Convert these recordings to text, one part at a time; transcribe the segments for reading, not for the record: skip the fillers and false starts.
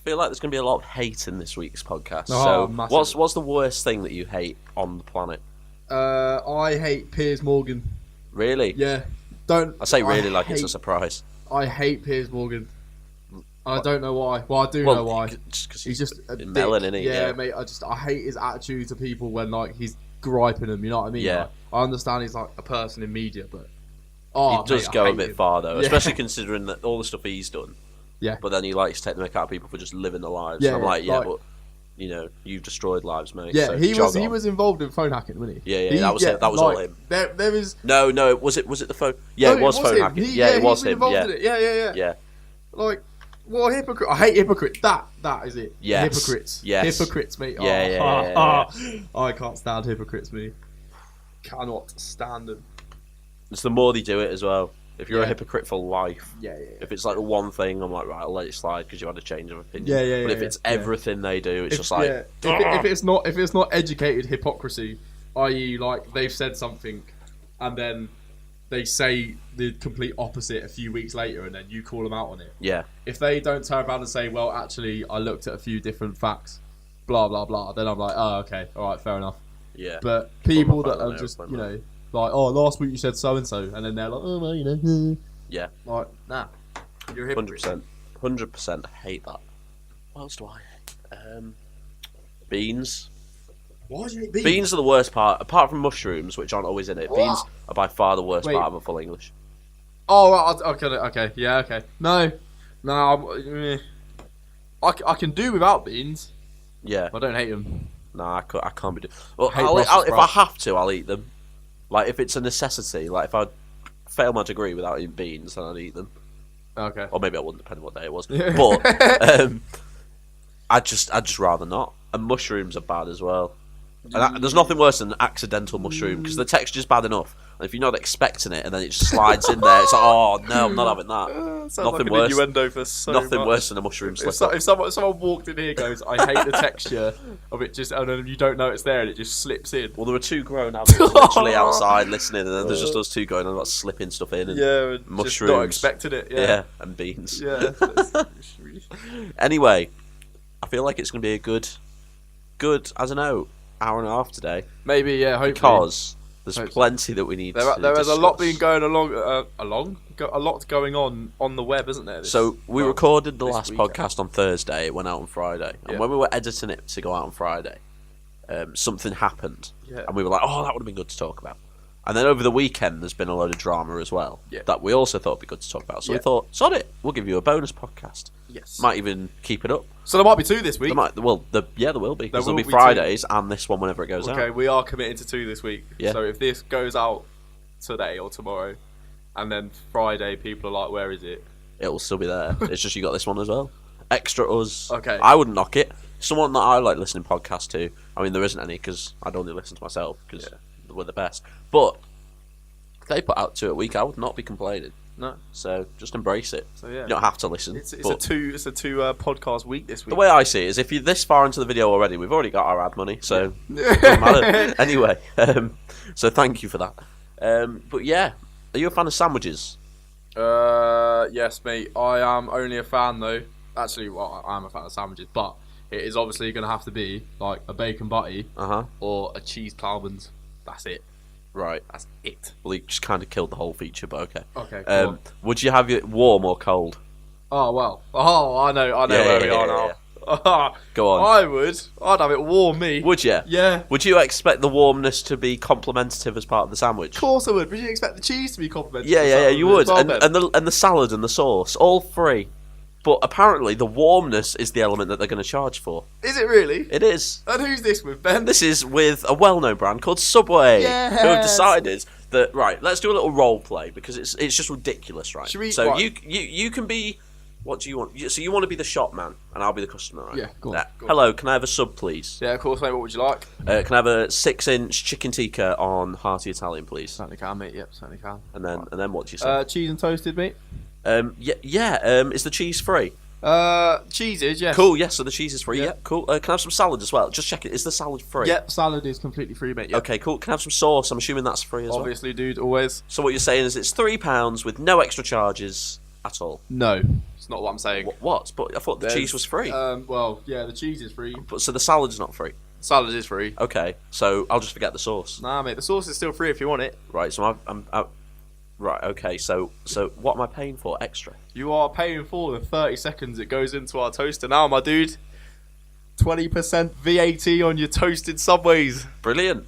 feel like there's going to be a lot of hate in this week's podcast. Oh, so, what's the worst thing that you hate on the planet? I hate Piers Morgan. Really? Yeah. I say really like it's a surprise. I hate Piers Morgan. I don't know why. Well, I do know why. He's just a melon, isn't he? Yeah, mate. I hate his attitude to people when like he's griping them. You know what I mean? Yeah. Like, I understand he's like a person in media, but he does go a bit far though, Yeah. especially considering that all the stuff he's done. Yeah. But then he likes to take the mick out of people for just living their lives. Yeah, and I'm like, like, but you know, you've destroyed lives, mate. Yeah, so he was involved in phone hacking, wasn't he? Yeah, that was it. That was all him. There is no. Was it the phone? Yeah, it was phone him. hacking. It was him. Yeah. In it. Yeah. Like, what a hypocrite! I hate hypocrites. That is it. Yes. Hypocrites. Yes. Hypocrites, mate. Yeah. I can't stand hypocrites, me. Cannot stand them. It's the more they do it as well. If you're a hypocrite for life, if it's like the one thing, I'm like, right, I'll let it slide because you had a change of opinion. But if it's everything they do, it's just like, if it's not educated hypocrisy, i.e., like they've said something, and then they say the complete opposite a few weeks later, and then you call them out on it. Yeah. If they don't turn around and say, well, actually, I looked at a few different facts, blah blah blah, then I'm like, oh, okay, all right, fair enough. Yeah. But people that are just, you know. Like, oh, last week you said so and so, and then they're like, oh, well, you know. Yeah. Like, nah. You're a hypocrite. 100% hate that. What else do I hate? Beans. Why do you hate beans? Beans are the worst part, apart from mushrooms, which aren't always in it. Beans are by far the worst part of a full English. Oh, right, okay, yeah, okay. No, I can do without beans. Yeah. I don't hate them. Nah, I can't be doing. Well, If I have to, I'll eat them. Like, if it's a necessity, like if I fail my degree without eating beans, then I'd eat them. Okay. Or maybe I wouldn't, depending on what day it was. But I'd just rather not. And mushrooms are bad as well. And there's nothing worse than an accidental mushroom because the texture's bad enough. And if you're not expecting it and then it just slides in there, it's like, oh no, I'm not having that. Nothing like worse. Innuendo for so nothing much. Worse than a mushroom slip. If someone walked in here and goes, I hate the texture of it, just and then you don't know it's there and it just slips in. Well, there were two grown adults literally outside listening, and then there's just us two going on about slipping stuff in. And mushrooms, just not expecting it. Yeah, and beans. Yeah. Anyway, I feel like it's going to be a good, I don't know, hour and a half today. Maybe, yeah. Hopefully. Because there's plenty that we need to discuss. There is a lot being going a lot going on the web, isn't there? So we recorded the last podcast on Thursday. It went out on Friday, and when we were editing it to go out on Friday, something happened, and we were like, "Oh, that would have been good to talk about." And then over the weekend, there's been a load of drama as well that we also thought would be good to talk about. So we thought, sod it, we'll give you a bonus podcast. Yes, might even keep it up. So there might be two this week. There will be. Because there'll be Fridays and this one whenever it goes out. Okay, we are committed to two this week. Yeah. So if this goes out today or tomorrow, and then Friday, people are like, "Where is it?" It will still be there. It's just you got this one as well. Extra us. Okay. I wouldn't knock it. Someone that I like listening podcasts to. I mean, there isn't any because I'd only listen to myself because we're the best. But if they put out two a week, I would not be complaining. No. So just embrace it. So yeah. You don't have to listen. It's a two podcast week this week. The way I see it is, if you're this far into the video already, we've already got our ad money, so it doesn't matter. Anyway, so thank you for that. But yeah, are you a fan of sandwiches? Yes, mate. I am only a fan though. Actually, well, I am a fan of sandwiches, but it is obviously going to have to be like a bacon butty or a cheese Plowman's. That's it. Right. That's it. Well, you just kind of killed the whole feature, but okay. Okay. Cool. Would you have it warm or cold? Oh well. Oh, I know where we are now. Yeah. Go on. I'd have it warm, me. Would you? Yeah. Would you expect the warmness to be complementative as part of the sandwich? Of course I would. Would you expect the cheese to be complementative? Yeah, you would. And the salad and the sauce, all free. But apparently the warmness is the element that they're going to charge for. Is it really? It is. And who's this with, Ben? This is with a well-known brand called Subway. Yes. Who have decided that, right, let's do a little role play because it's just ridiculous, right? So you can be, what do you want? So you want to be the shop man and I'll be the customer, right? Yeah, go on. Hello, can I have a sub, please? Yeah, of course, mate. What would you like? Can I have a 6-inch chicken tikka on hearty Italian, please? Certainly can, mate. Yep, certainly can. And then what do you say? Cheese and toasted, mate. Is the cheese free? Cheese is, yes. Cool, yes, so the cheese is free. Yeah. Yeah, cool. Can I have some salad as well? Just check it. Is the salad free? Yep, salad is completely free, mate. Yep. Okay, cool. Can I have some sauce? I'm assuming that's free as well. Obviously, dude, always. So what you're saying is it's £3 with no extra charges, at all? No, it's not what I'm saying. What? But I thought the cheese was free. Well, yeah, the cheese is free. But so the salad's not free? Salad is free. Okay, so I'll just forget the sauce. Nah, mate, the sauce is still free if you want it. Right, so I'm right, okay, so what am I paying for extra? You are paying for the 30 seconds it goes into our toaster now, my dude. 20% VAT on your toasted Subways. Brilliant.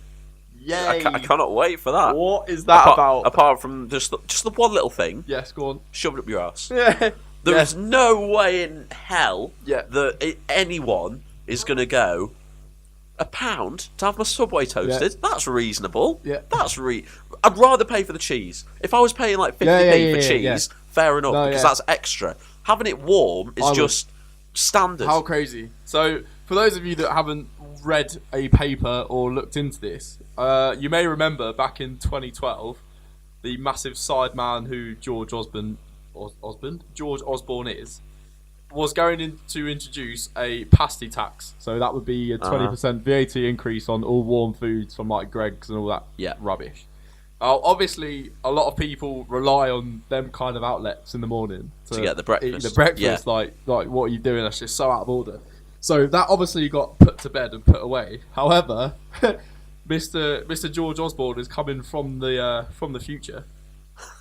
Yay. I cannot wait for that. What is that about? Apart from just the one little thing. Yes, go on. Shove it up your ass. Yeah. There's no way in hell Yeah. that anyone is going to go, £1 to have my Subway toasted? Yeah. That's reasonable. Yeah. I'd rather pay for the cheese. If I was paying like 50p for cheese, fair enough, because that's extra. Having it warm is just standard. How crazy. So, for those of you that haven't read a paper or looked into this, you may remember back in 2012, the massive sideman who George Osborne is, was going to introduce a pasty tax. So that would be a 20% VAT increase on all warm foods from like Greggs and all that rubbish. Obviously, a lot of people rely on them kind of outlets in the morning to get the breakfast. Eat the breakfast, like what are you doing? That's just so out of order. So that obviously got put to bed and put away. However, Mr. George Osborne is coming from the future.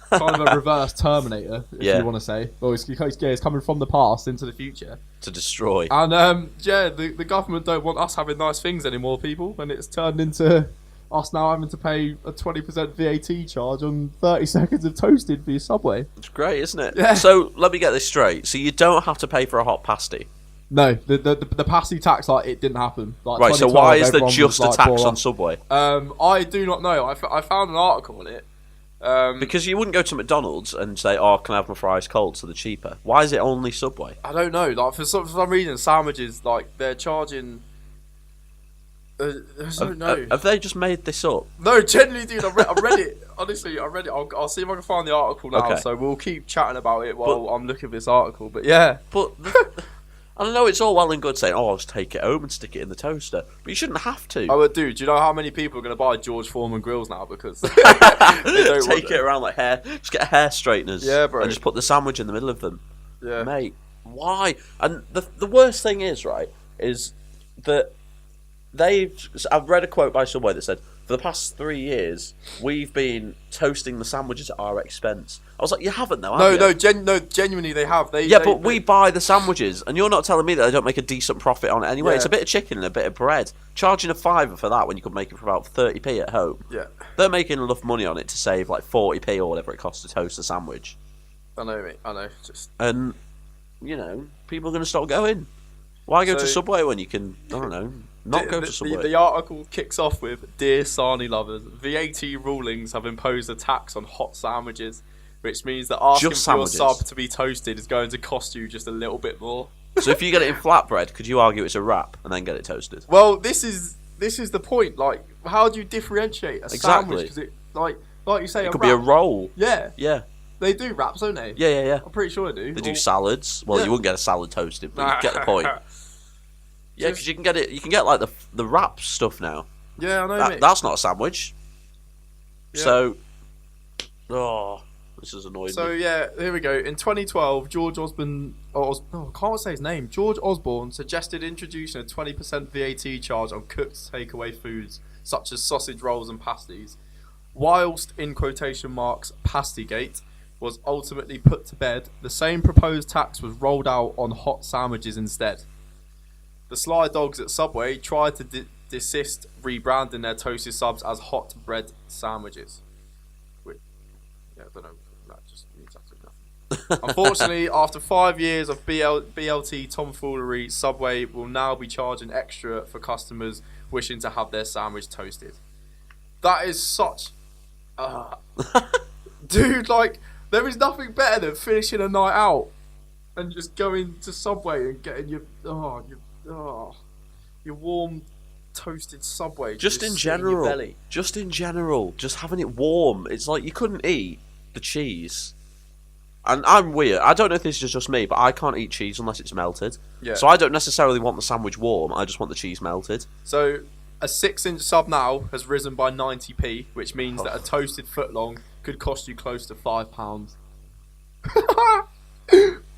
Kind of a reverse Terminator, if you want to say. Well, he's coming from the past into the future to destroy. And the government don't want us having nice things anymore, people, and it's turned into us now having to pay a 20% VAT charge on 30 seconds of toasted for your Subway. It's great, isn't it? Yeah. So let me get this straight. So you don't have to pay for a hot pasty. No, the pasty tax, it didn't happen. Right, so why is there just a tax on Subway? I do not know. I found an article on it. Because you wouldn't go to McDonald's and say, "Oh, can I have my fries cold so they're cheaper?" Why is it only Subway? I don't know. Like for some reason, sandwiches they're charging. I don't know. Have they just made this up? No, genuinely, dude. I read it. Honestly, I read it. I'll see if I can find the article now. Okay. So we'll keep chatting about it while I'm looking at this article. But yeah. But I don't know. It's all well and good saying, "Oh, I'll just take it home and stick it in the toaster," but you shouldn't have to. Oh, dude. Do you know how many people are going to buy George Foreman grills now because they don't take it around like hair? Just get hair straighteners. Yeah, bro. And just put the sandwich in the middle of them. Yeah, mate. Why? And the worst thing is is that I've read a quote by Subway that said, for the past 3 years, we've been toasting the sandwiches at our expense. I was like, you haven't though, have you? No, genuinely they have. But we buy the sandwiches, and you're not telling me that they don't make a decent profit on it anyway. Yeah. It's a bit of chicken and a bit of bread. Charging a £5 for that when you could make it for about 30p at home. Yeah. They're making enough money on it to save like 40p or whatever it costs to toast a sandwich. I know, mate. I know. And, people are going to start going. Why go to Subway when you can, I don't know, not go to Subway? The article kicks off with, "Dear Sarnie lovers, VAT rulings have imposed a tax on hot sandwiches, which means that asking for your sub to be toasted is going to cost you just a little bit more." So if you get it in flatbread, could you argue it's a wrap and then get it toasted? Well, this is the point. Like, how do you differentiate a sandwich? Because it, like you say, it could be a roll. Yeah. Yeah. They do wraps, don't they? Yeah. I'm pretty sure they do. They do salads. Well, you wouldn't get a salad toasted, but you get the point. Yeah, because you can get it. You can get like the wrap stuff now. Yeah, I know. Mate. That's not a sandwich. Yeah. So, this is annoying. So yeah, here we go. In 2012, George Osborne, I can't say his name. George Osborne suggested introducing a 20% VAT charge on cooked takeaway foods such as sausage rolls and pasties. Whilst in quotation marks Pastygate was ultimately put to bed, the same proposed tax was rolled out on hot sandwiches instead. The sly dogs at Subway tried to desist rebranding their toasted subs as hot bread sandwiches. I don't know. That just means absolutely nothing. Unfortunately, after 5 years of BLT tomfoolery, Subway will now be charging extra for customers wishing to have their sandwich toasted. That is such... Dude, there is nothing better than finishing a night out and just going to Subway and getting your warm toasted Subway. Just in general, just having it warm. It's like you couldn't eat the cheese. And I'm weird. I don't know if this is just me, but I can't eat cheese unless it's melted. Yeah. So I don't necessarily want the sandwich warm. I just want the cheese melted. So a 6-inch sub now has risen by 90p, which means that a toasted footlong could cost you close to £5.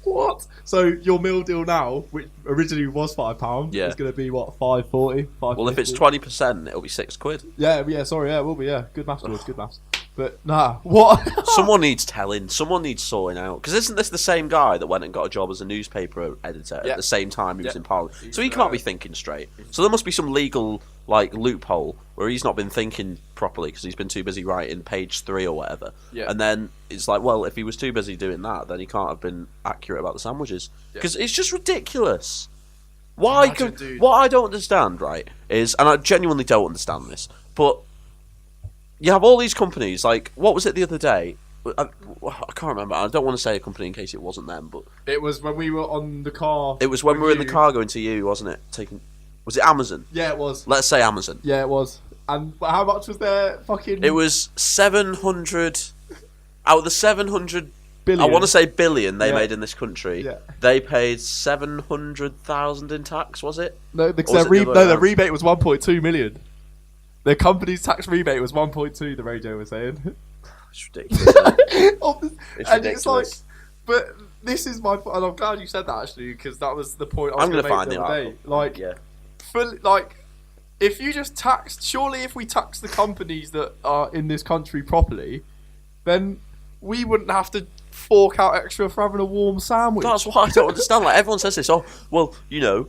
What? So your meal deal now, which originally was £5, is going to be what, £5.40? Well, if it's 20%, it'll be £6. Yeah. Sorry, yeah, it will be. Yeah, good maths, boys. Good maths. But nah, what? Someone needs telling. Someone needs sorting out. Because isn't this the same guy that went and got a job as a newspaper editor at the same time he was in Parliament? So he can't be thinking straight. So there must be some legal loophole where he's not been thinking properly because he's been too busy writing page 3 or whatever. Yeah. And then it's like, well, if he was too busy doing that, then he can't have been accurate about the sandwiches because it's just ridiculous. What I don't understand, right, is, and I genuinely don't understand this, but you have all these companies, like, what was it the other day? I can't remember. I don't want to say a company in case it wasn't them, but it was when we were on the car. It was when we were in the car going to you, wasn't it? Was it Amazon? Yeah, it was. Let's say Amazon. Yeah, it was. And how much was their fucking... It was 700... Out of the 700... billion. I want to say billion they made in this country. Yeah. They paid 700,000 in tax, was it? No, because their rebate was 1.2 million. Their company's tax rebate was 1.2, the radio was saying. It's ridiculous. It's ridiculous. It's like... But this is my... And I'm glad you said that, actually, because that was the point I was going to make the other day. Like, if you just taxed... Surely if we tax the companies that are in this country properly, then we wouldn't have to fork out extra for having a warm sandwich. That's what I don't understand. Like, everyone says this. Oh, well, you know,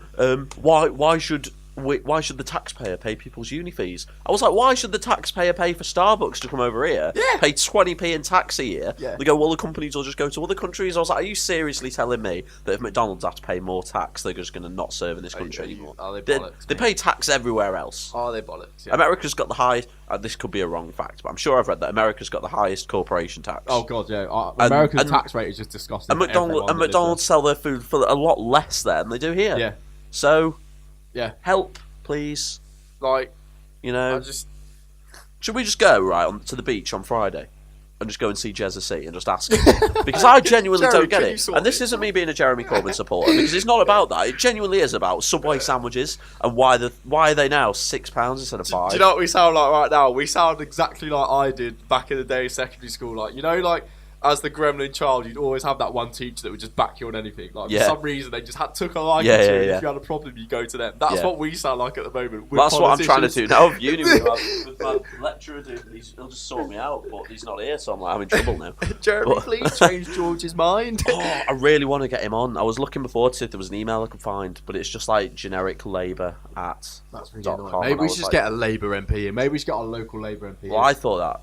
why should the taxpayer pay people's uni fees? I was like, why should the taxpayer pay for Starbucks to come over here? Yeah. Pay 20p in tax a year. Yeah. They go, well, the companies will just go to other countries. I was like, are you seriously telling me that if McDonald's have to pay more tax, they're just going to not serve in this country anymore? Are they bollocks? They pay tax everywhere else. Are they bollocks? Yeah. America's got the highest... this could be a wrong fact, but I'm sure I've read that America's got the highest corporation tax. Oh, God, yeah. America's tax rate is just disgusting. And McDonald's sell their food for a lot less there than they do here. Yeah. So, help. Please, you know, should we just go to the beach on Friday and just go and see Jezza C and just ask him? Because I genuinely don't get it. And this isn't me being a Jeremy Corbyn supporter, because it's not about that. It genuinely is about Subway sandwiches and why are they now £6 instead of £5? Do you know what we sound like right now? We sound exactly like I did back in the day, secondary school. Like, you know, like, as the gremlin child, you'd always have that one teacher that would just back you on anything. Like, for some reason, they just took a liking to you. If you had a problem, you go to them. That's what we sound like at the moment. That's what I'm trying to do now. Uni with my lecturer, he'll just sort me out, but he's not here, so I'm like, I'm in trouble now. Jeremy, please change George's mind. I really want to get him on. I was looking before to see if there was an email I could find, but it's just like generic Labour at. That's really annoying. Maybe we should just get a Labour MP in. Maybe we should get a local Labour MP. Well, I thought that.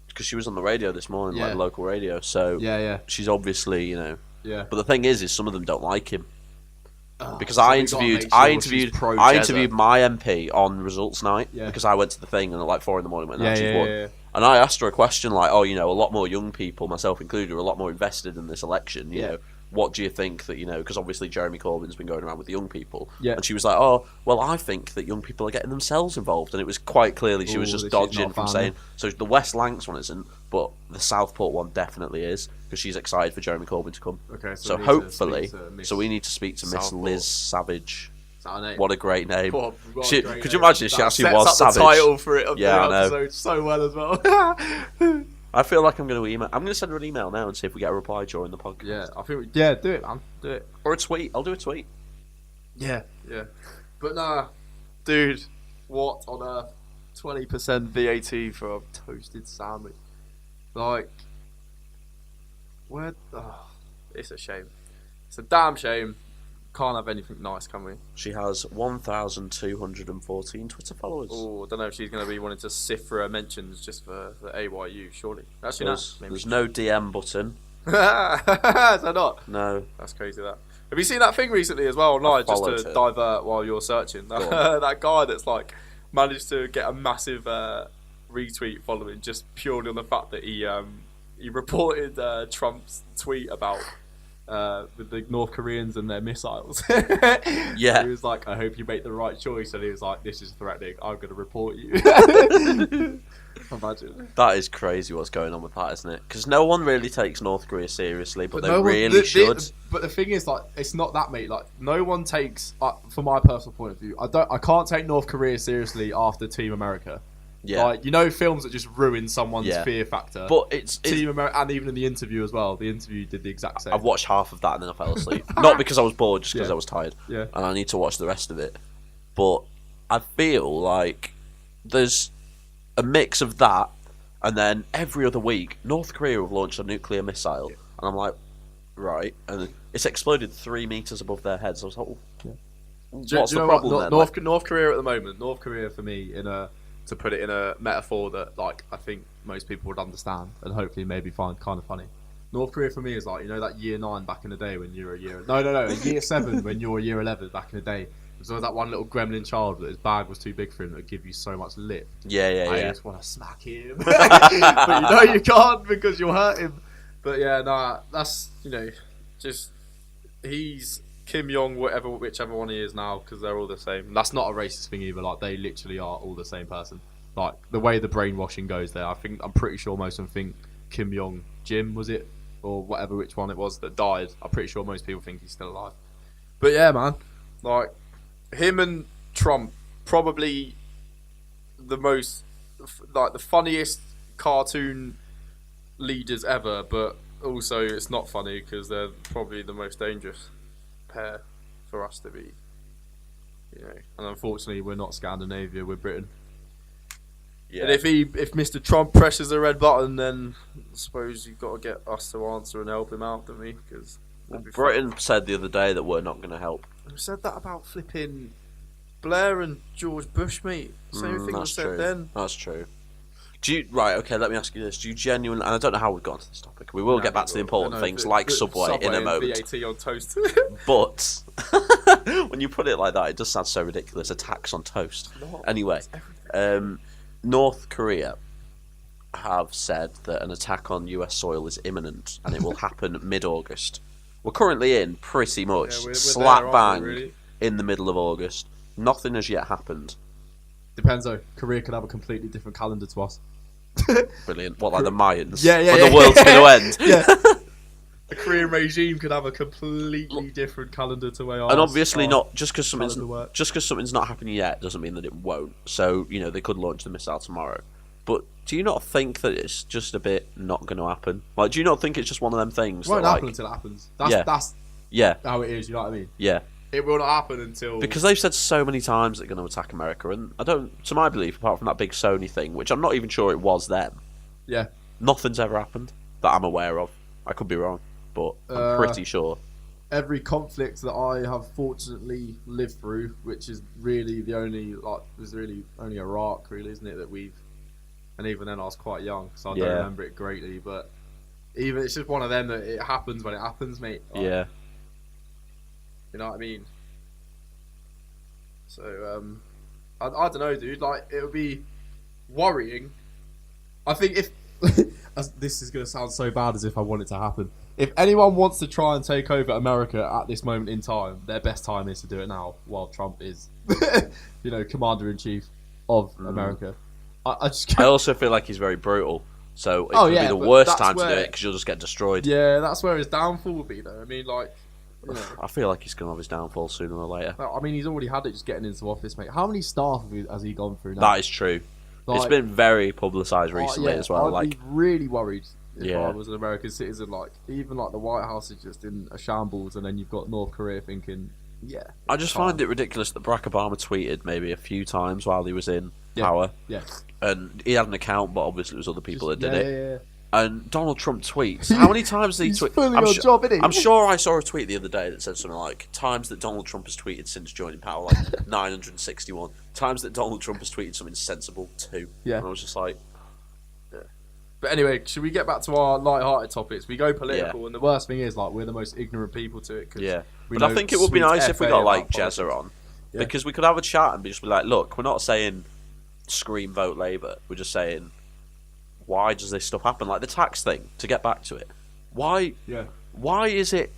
Because she was on the radio this morning, like local radio, so she's obviously, you know. Yeah. But the thing is some of them don't like him. Because I interviewed my MP on results night because I went to the thing and at like 4 in the morning when she'd won. And I asked her a question like, oh, you know, a lot more young people, myself included, are a lot more invested in this election. You know, what do you think that, you know, because obviously Jeremy Corbyn's been going around with the young people. Yeah. And she was like, oh, well, I think that young people are getting themselves involved. And it was quite clearly she was just dodging from saying, so the West Lancs one isn't, but the Southport one definitely is, because she's excited for Jeremy Corbyn to come. Okay, so hopefully, we need to speak to Miss Liz Savage. Is that her name? What a great name. Could you imagine if she actually was Savage? The title for it. Yeah, I know. Episode so well as well. I feel like I'm going to email. I'm going to send her an email now and see if we get a reply during the podcast. Yeah, I think. Do it, man. Do it. Or a tweet. I'll do a tweet. Yeah. But nah, dude, what on earth? 20% VAT for a toasted sandwich. Like, where? Oh, it's a shame. It's a damn shame. Can't have anything nice, can we? She has 1,214 Twitter followers. Oh, I don't know if she's going to be wanting to sift through her mentions just for AYU, surely. Actually, there's no DM button. Is there not? No. That's crazy, that. Have you seen that thing recently as well online, just to divert while you're searching? That guy that's like managed to get a massive retweet following just purely on the fact that he reported Trump's tweet about with the North Koreans and their missiles. Yeah. He was like, I hope you make the right choice. And he was like, this is threatening. I'm going to report you. Imagine. That is crazy what's going on with that, isn't it? Because no one really takes North Korea seriously, but they really should. But the thing is, like, it's not that, mate. Like, no one takes, from my personal point of view, I can't take North Korea seriously after Team America. Yeah. Like, you know, films that just ruin someone's fear factor. But it's Team America, and even in the interview as well. The interview did the exact same. I've watched half of that and then I fell asleep. Not because I was bored, just because I was tired. Yeah. And I need to watch the rest of it. But I feel like there's a mix of that, and then every other week, North Korea have launched a nuclear missile, and I'm like, right, and it's exploded 3 meters above their heads. I was like, what's the problem then? North Korea at the moment. North Korea for me, to put it in a metaphor that like I think most people would understand and hopefully maybe find kind of funny. North Korea for me is like, you know, that year 9 back in the day when you were a year 7 when you were year 11 back in the day. There's always that one little gremlin child that his bag was too big for him that would give you so much lip. I just want to smack him. But you know you can't because you'll hurt him. But yeah, that's, you know, just he's Kim Jong, whichever one he is now, because they're all the same. And that's not a racist thing either. Like, they literally are all the same person. Like, the way the brainwashing goes there, I'm pretty sure most of them think Kim Jong Jim, was it? Or whatever, which one it was that died. I'm pretty sure most people think he's still alive. But yeah, man. Like, him and Trump, probably the most, like, the funniest cartoon leaders ever, but also it's not funny because they're probably the most dangerous pair for us to be, you know. And unfortunately, we're not Scandinavia, we're Britain. Yeah. And if Mr. Trump presses the red button, then I suppose you've got to get us to answer and help him out, don't we? Because Britain said the other day that we're not going to help. We said that about flipping Blair and George Bush, mate. Same thing was said then. That's true. Okay, let me ask you this. Do you genuinely, and I don't know how we've got to this topic, we will get back to the important things like Subway in a moment. VAT on toast. But when you put it like that, it does sound so ridiculous. A tax on toast. Anyway, North Korea have said that an attack on US soil is imminent and it will happen mid-August. We're currently in pretty much we're slap there, bang really? In the middle of August. Nothing has yet happened. Depends though. Korea could have a completely different calendar to us. Brilliant. What, like the Mayans? Yeah. When the world's going to end? Yeah. The Korean regime could have a completely different calendar to where ours. And obviously not, just because something's not happening yet doesn't mean that it won't. So, you know, they could launch the missile tomorrow. But do you not think that it's just a bit not going to happen? Like, do you not think it's just one of them things? It won't happen until it happens. That's how it is, you know what I mean? Yeah. It will not happen until... Because they've said so many times they're going to attack America, and I don't, to my belief, apart from that big Sony thing, which I'm not even sure it was them. Yeah. Nothing's ever happened that I'm aware of. I could be wrong, but I'm pretty sure. Every conflict that I have fortunately lived through, which is really the only, like, there's really only Iraq, really, isn't it, that we've... And even then I was quite young, so I don't remember it greatly, but even it's just one of them that it happens when it happens, mate. Like, yeah. You know what I mean? So, I don't know, dude. Like, it would be worrying. I think if... this is going to sound so bad as if I want it to happen. If anyone wants to try and take over America at this moment in time, their best time is to do it now, while Trump is, you know, commander-in-chief of America. I also feel like he's very brutal. So it could be the worst time to do it because you'll just get destroyed. Yeah, that's where his downfall would be, though. I mean, like... You know. I feel like he's going to have his downfall sooner or later. I mean, he's already had it just getting into office, mate. How many staff has he gone through now? That is true. Like, it's been very publicised recently as well. I'd be really worried if I was an American citizen. Like, even like the White House is just in a shambles, and then you've got North Korea thinking, I just find it ridiculous that Barack Obama tweeted maybe a few times while he was in power. Yeah. And he had an account, but obviously it was other people that did it. Yeah. And Donald Trump tweets. How many times did he tweet? I'm sure I saw a tweet the other day that said something like, times that Donald Trump has tweeted since joining power, like 961. Times that Donald Trump has tweeted something sensible, 2. Yeah. And I was just like... Yeah. But anyway, should we get back to our light-hearted topics? We go political, and the worst thing is, like, we're the most ignorant people to it. But I think it would be nice if we got, like, Jezza on. Yeah. Because we could have a chat and just be like, look, we're not saying scream vote Labour. We're just saying... Why does this stuff happen? Like the tax thing, to get back to it. Why is it...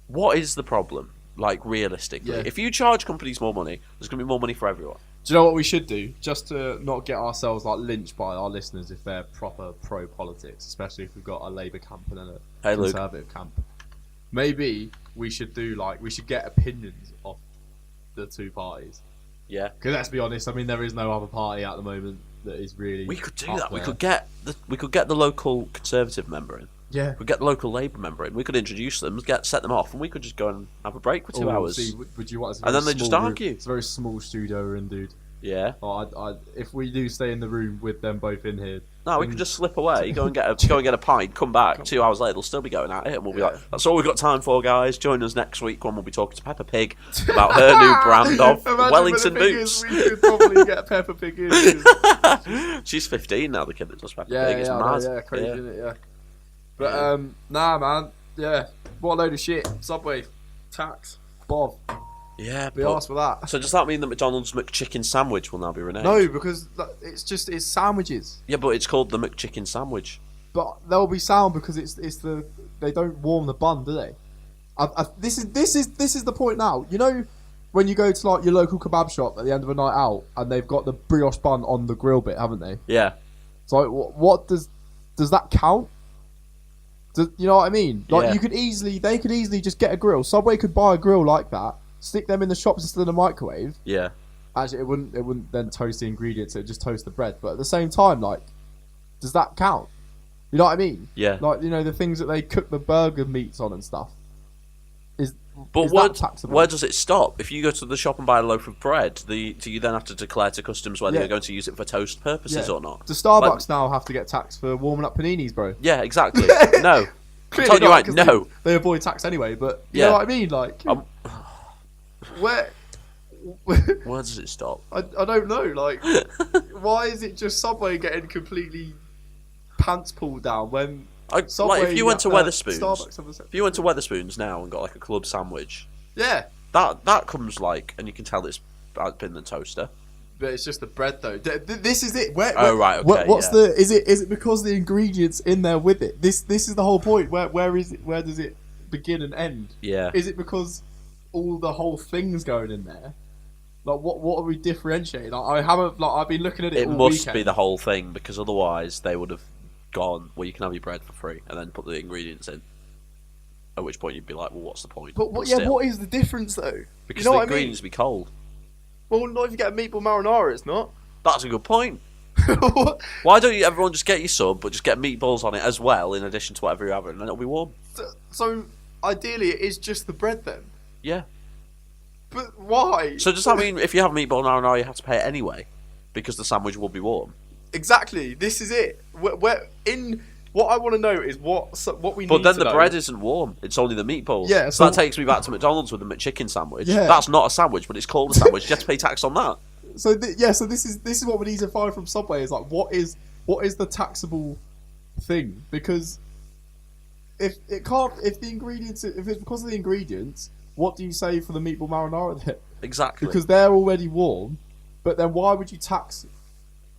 What is the problem? Like, realistically. If you charge companies more money, there's going to be more money for everyone. Do you know what we should do? Just to not get ourselves, like, lynched by our listeners if they're proper pro-politics, especially if we've got a Labour camp and a Conservative camp. Maybe we should do, like... We should get opinions of the two parties. Yeah. Because let's be honest, I mean, there is no other party at the moment that is really. We could do that. We could get the local Conservative member in. Yeah. We'd get the local Labour member in. We could introduce them, set them off, and we could just go and have a break for 2 hours. See, would you want? And then they just argue. It's a very small studio we're in, dude. Yeah. If we do stay in the room with them both in here. No, we could just slip away, go and get a pint, come back. 2 hours later, they'll still be going at it, and we'll be like, "That's all we've got time for, guys. Join us next week when we'll be talking to Peppa Pig about her new brand of Wellington boots." We could probably get Peppa Pig in. She's 15 now. The kid that does Peppa Pig. It's mad. Crazy, isn't it? Yeah. But nah, man. Yeah, what a load of shit. Subway, tax, Bob. Yeah, be asked for that. So does that mean that McDonald's McChicken sandwich will now be renamed? No, because it's sandwiches. Yeah, but it's called the McChicken sandwich. But they'll be sound because they don't warm the bun, do they? This is the point now. You know, when you go to like your local kebab shop at the end of a night out and they've got the brioche bun on the grill bit, haven't they? Yeah. So what does that count? You know what I mean? Like they could easily just get a grill. Subway could buy a grill like that, stick them in the shops instead of the microwave. Yeah. Actually, it wouldn't then toast the ingredients. It would just toast the bread. But at the same time, like, does that count? You know what I mean? Yeah. Like, you know, the things that they cook the burger meats on and stuff. But where does it stop? If you go to the shop and buy a loaf of bread, do you then have to declare to customs whether you're going to use it for toast purposes or not? Do Starbucks now have to get taxed for warming up paninis, bro? Yeah, exactly. No. I'm telling you right, no. They avoid tax anyway, but you know what I mean? Like, where does it stop? I don't know. Like, why is it just Subway getting completely pants pulled down when... Like if you went to Wetherspoons, if you went to Wetherspoons now and got like a club sandwich, that comes like, and you can tell it's been the toaster. But it's just the bread though. This is it. Right. Okay. What's the? Is it because the ingredients in there with it? This is the whole point. Where is it? Where does it begin and end? Yeah. Is it because all the whole thing's going in there? Like what are we differentiating? I've been looking at it. It all must weekend. be the whole thing because otherwise they would have gone, well, you can have your bread for free and then put the ingredients in, at which point you'd be like, well, what's the point? But what is the difference though? Because you know the ingredients would be cold. Well, not if you get a meatball marinara, it's not. That's a good point. Why don't you everyone just get your sub but just get meatballs on it as well in addition to whatever you're having and then it'll be warm? So ideally it is just the bread then? Yeah. But why? So does that mean if you have meatball marinara you have to pay it anyway because the sandwich will be warm? Exactly. This is it. What I want to know is what we need to know. But then the bread isn't warm. It's only the meatballs. Yeah. So that takes me back to McDonald's with the McChicken sandwich. Yeah. That's not a sandwich, but it's called a sandwich. You have to pay tax on that. So this is what we need to find from Subway is like what is the taxable thing? Because if it's because of the ingredients, what do you say for the meatball marinara then? Exactly. Because they're already warm, but then why would you tax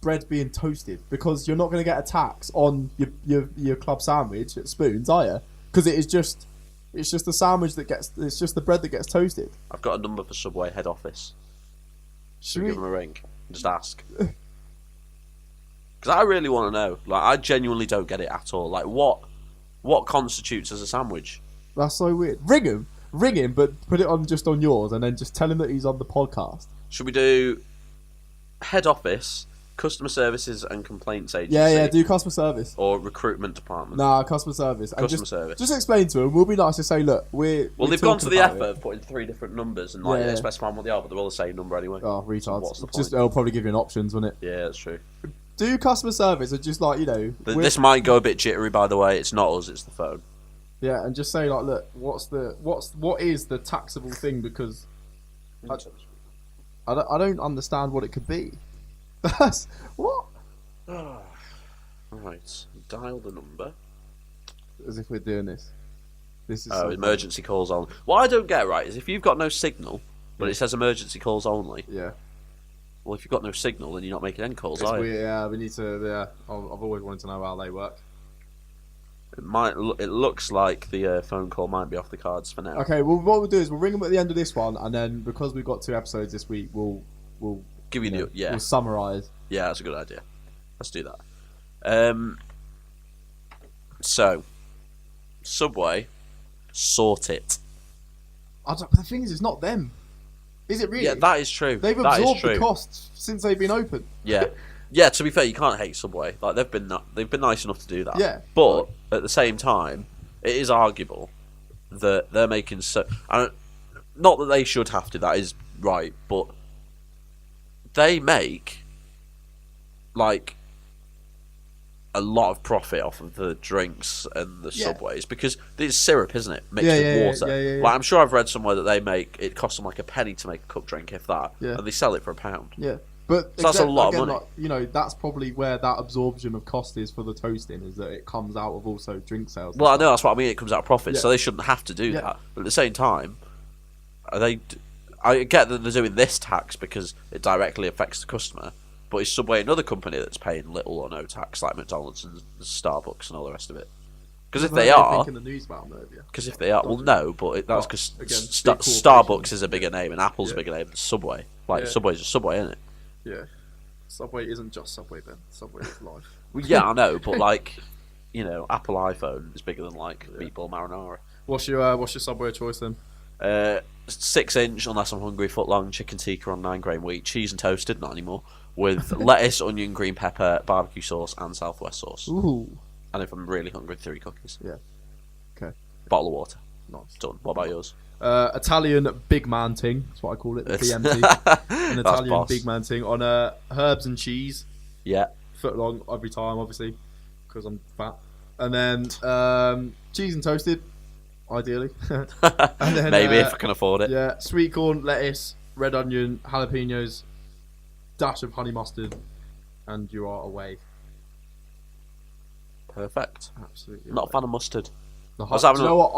bread being toasted? Because you're not going to get a tax on your club sandwich at Spoons, are you? Because it's just the sandwich it's just the bread that gets toasted. I've got a number for Subway head office. Should we give them a ring and just ask? Because I really want to know. Like, I genuinely don't get it at all. Like, what constitutes as a sandwich? That's so weird. Ring him, but put it on just on yours, and then just tell him that he's on the podcast. Should we do head office, customer services and complaints agency? Yeah, do customer service. Or recruitment department? Nah, customer service. Customer service. Just explain to him. We'll be nice to say, look, we're they've gone to the effort of putting 3 different numbers and specifying what they are, but they're all the same number anyway. Oh, retards. So what's the point? It'll probably give you an options, won't it? Yeah, that's true. Do customer service and just like, you know... This might go a bit jittery, by the way. It's not us, it's the phone. Yeah, and just say like, look, what is the taxable thing? Because I don't understand what it could be. That's what. Right, dial the number. As if we're doing this. This is emergency calls only. What I don't get right is if you've got no signal, but it says emergency calls only. Yeah. Well, if you've got no signal, then you're not making any calls, are you? Yeah, we need to. Yeah, I've always wanted to know how they work. It looks like the phone call might be off the cards for now. Okay, well, what we'll do is we'll ring them at the end of this one, and then because we've got 2 episodes this week, we'll give you we'll summarise. Yeah, that's a good idea. Let's do that. So, Subway, sort it. But the thing is, it's not them. Is it really? Yeah, that is true. They've absorbed the costs since they've been open. Yeah. Yeah, to be fair, you can't hate Subway. Like they've been nice enough to do that. Yeah. But at the same time, it is arguable that they're making not that they should have to. That is right, but they make like a lot of profit off of the drinks and the Subways because it's syrup, isn't it? Mixed with water. Yeah. Like, I'm sure I've read somewhere that it costs them like a penny to make a cup drink, if that, and they sell it for £1. Yeah. But so that's a lot of money. Like, that's probably where that absorption of cost is for the toasting, is that it comes out of also drink sales. Well, I know, that's what I mean. It comes out of profit, so they shouldn't have to do that. But at the same time, I get that they're doing this tax because it directly affects the customer. But is Subway another company that's paying little or no tax, like McDonald's and Starbucks and all the rest of it? Because if they are, because if they are, well, no, but that's because Starbucks is a bigger name and Apple's a bigger name than Subway. Like Subway's a Subway, isn't it? Yeah, Subway isn't just Subway, Ben. Subway is life. Well, yeah, I know, but like, Apple iPhone is bigger than like meatball marinara. What's your Subway choice then? 6-inch, unless I'm hungry, foot long chicken tikka on 9-grain wheat, cheese and toasted, not anymore, with lettuce, onion, green pepper, barbecue sauce, and Southwest sauce. Ooh. And if I'm really hungry, 3 cookies. Yeah. Okay. Bottle of water. Nice. Done. What about yours? Italian big man ting. That's what I call it. The BMT. An Italian big man ting on herbs and cheese. Yeah. Foot long every time, obviously, because I'm fat. And then cheese and toasted, ideally. And then, maybe if I can afford it. Yeah. Sweet corn, lettuce, red onion, jalapenos, dash of honey mustard, and you are away. Perfect. Absolutely. Not a fan of mustard. Do you know what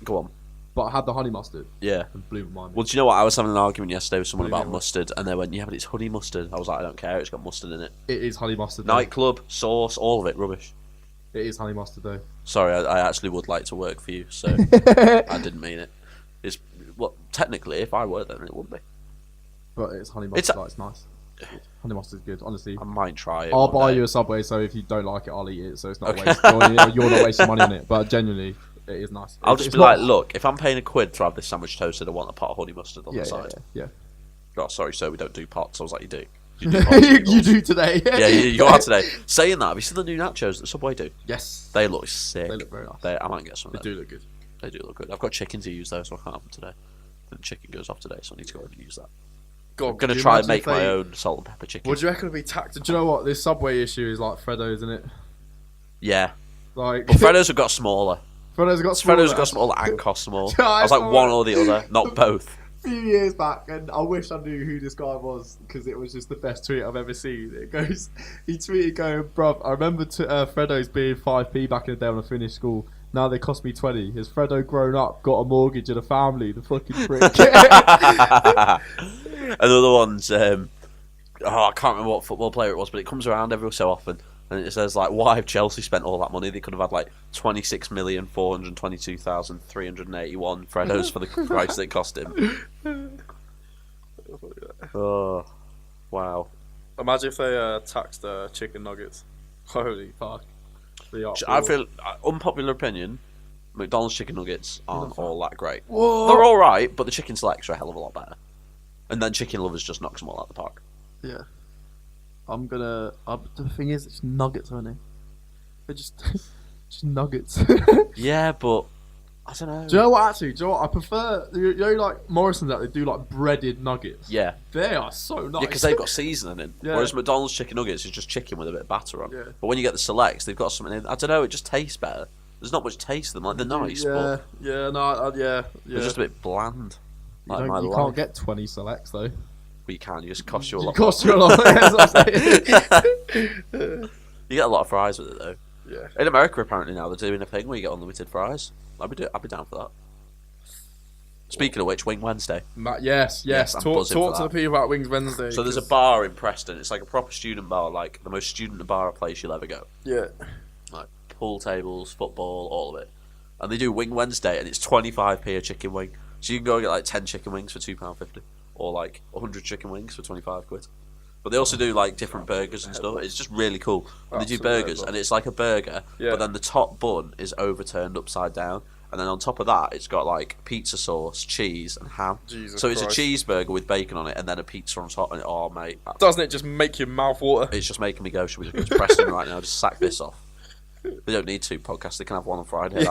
Go on. But I had the honey mustard. Yeah. And blew my mind. Well, do you know what? I was having an argument yesterday with someone about mustard, and they went, "Yeah, but it's honey mustard." I was like, "I don't care. It's got mustard in it." It is honey mustard. Nightclub sauce, all of it rubbish. It is honey mustard though. Sorry, I actually would like to work for you, so I didn't mean it. It's technically, if I were, then it would be. But it's honey mustard. It's nice. Honey mustard is good, honestly. I might try it. I'll buy you a Subway, so if you don't like it, I'll eat it. So it's not a waste. You're not wasting money on it. But genuinely, it is nice. I'll just be like, look, if I'm paying £1 to have this sandwich toasted, I want a pot of honey mustard on the side. Yeah. Oh, sorry, sir, we don't do pots. I was like, you do. You do today. Yeah, you are today. Saying that, have you seen the new nachos that Subway do? Yes. They look sick. They look very nice. I might get some of them. They do look good. They do look good. I've got chicken to use though, so I can't have them today. The chicken goes off today, so I need to go over and use that. God, I'm going to try and make my own salt and pepper chicken. What do you reckon would be tacked? Do you know what? This Subway issue is like Freddo's, isn't it? Yeah. Like, but Freddo's have got smaller. Freddo's got smaller and cost more. I was like one or the other, not both. A few years back, and I wish I knew who this guy was because it was just the best tweet I've ever seen. He tweeted going, "Bruv, I remember Freddo's being 5p back in the day when I finished school. Now they cost me 20. Has Freddo grown up, got a mortgage and a family? The fucking prick." Another one's, I can't remember what football player it was, but it comes around every so often, and it says like, "Why have Chelsea spent all that money? They could have had like 26,422,381 Freddos for the price they cost him." Oh, wow! Imagine if they taxed chicken nuggets. Holy fuck! I feel, unpopular opinion, McDonald's chicken nuggets aren't all that great. Whoa. They're all right, but the chicken selects are a hell of a lot better. And then Chicken Lovers just knocks them all out the park. Yeah. The thing is, it's nuggets, aren't they? They're just nuggets. Yeah, but I don't know. Do you know what? Actually, I prefer. You know, like Morrison's that they do like breaded nuggets. Yeah, they are so nice. Yeah, because they've got seasoning in. Yeah. Whereas McDonald's chicken nuggets is just chicken with a bit of batter on. Yeah. But when you get the selects, they've got something in. I don't know. It just tastes better. There's not much taste to them. Like they're nice, but they're just a bit bland. You can't get 20 selects though. Well, you can. You just cost you a lot. It costs you a lot. That's what I'm saying. You get a lot of fries with it though. Yeah. In America, apparently now they're doing a thing where you get unlimited fries. I'd be down for that. Speaking of which, Wing Wednesday. Yes. Talk to the people about Wings Wednesday. So there's a bar in Preston. It's like a proper student bar, like the most student bar place you'll ever go. Yeah. Like pool tables, football, all of it. And they do Wing Wednesday, and it's 25p a chicken wing. So you can go and get like 10 chicken wings for £2.50, or like 100 chicken wings for 25 quid. But they also do like different burgers and stuff. It's just really cool. And they do burgers, and it's like a burger, but then the top bun is overturned upside down, and then on top of that, it's got like pizza sauce, cheese, and ham. Jesus so it's Christ. a cheeseburger with bacon on it, and then a pizza on top. And oh, mate, doesn't it just make your mouth water? It's just making me go. Should we just go to Preston right now? Just sack this off. They don't need 2 podcasts. They can have one on Friday.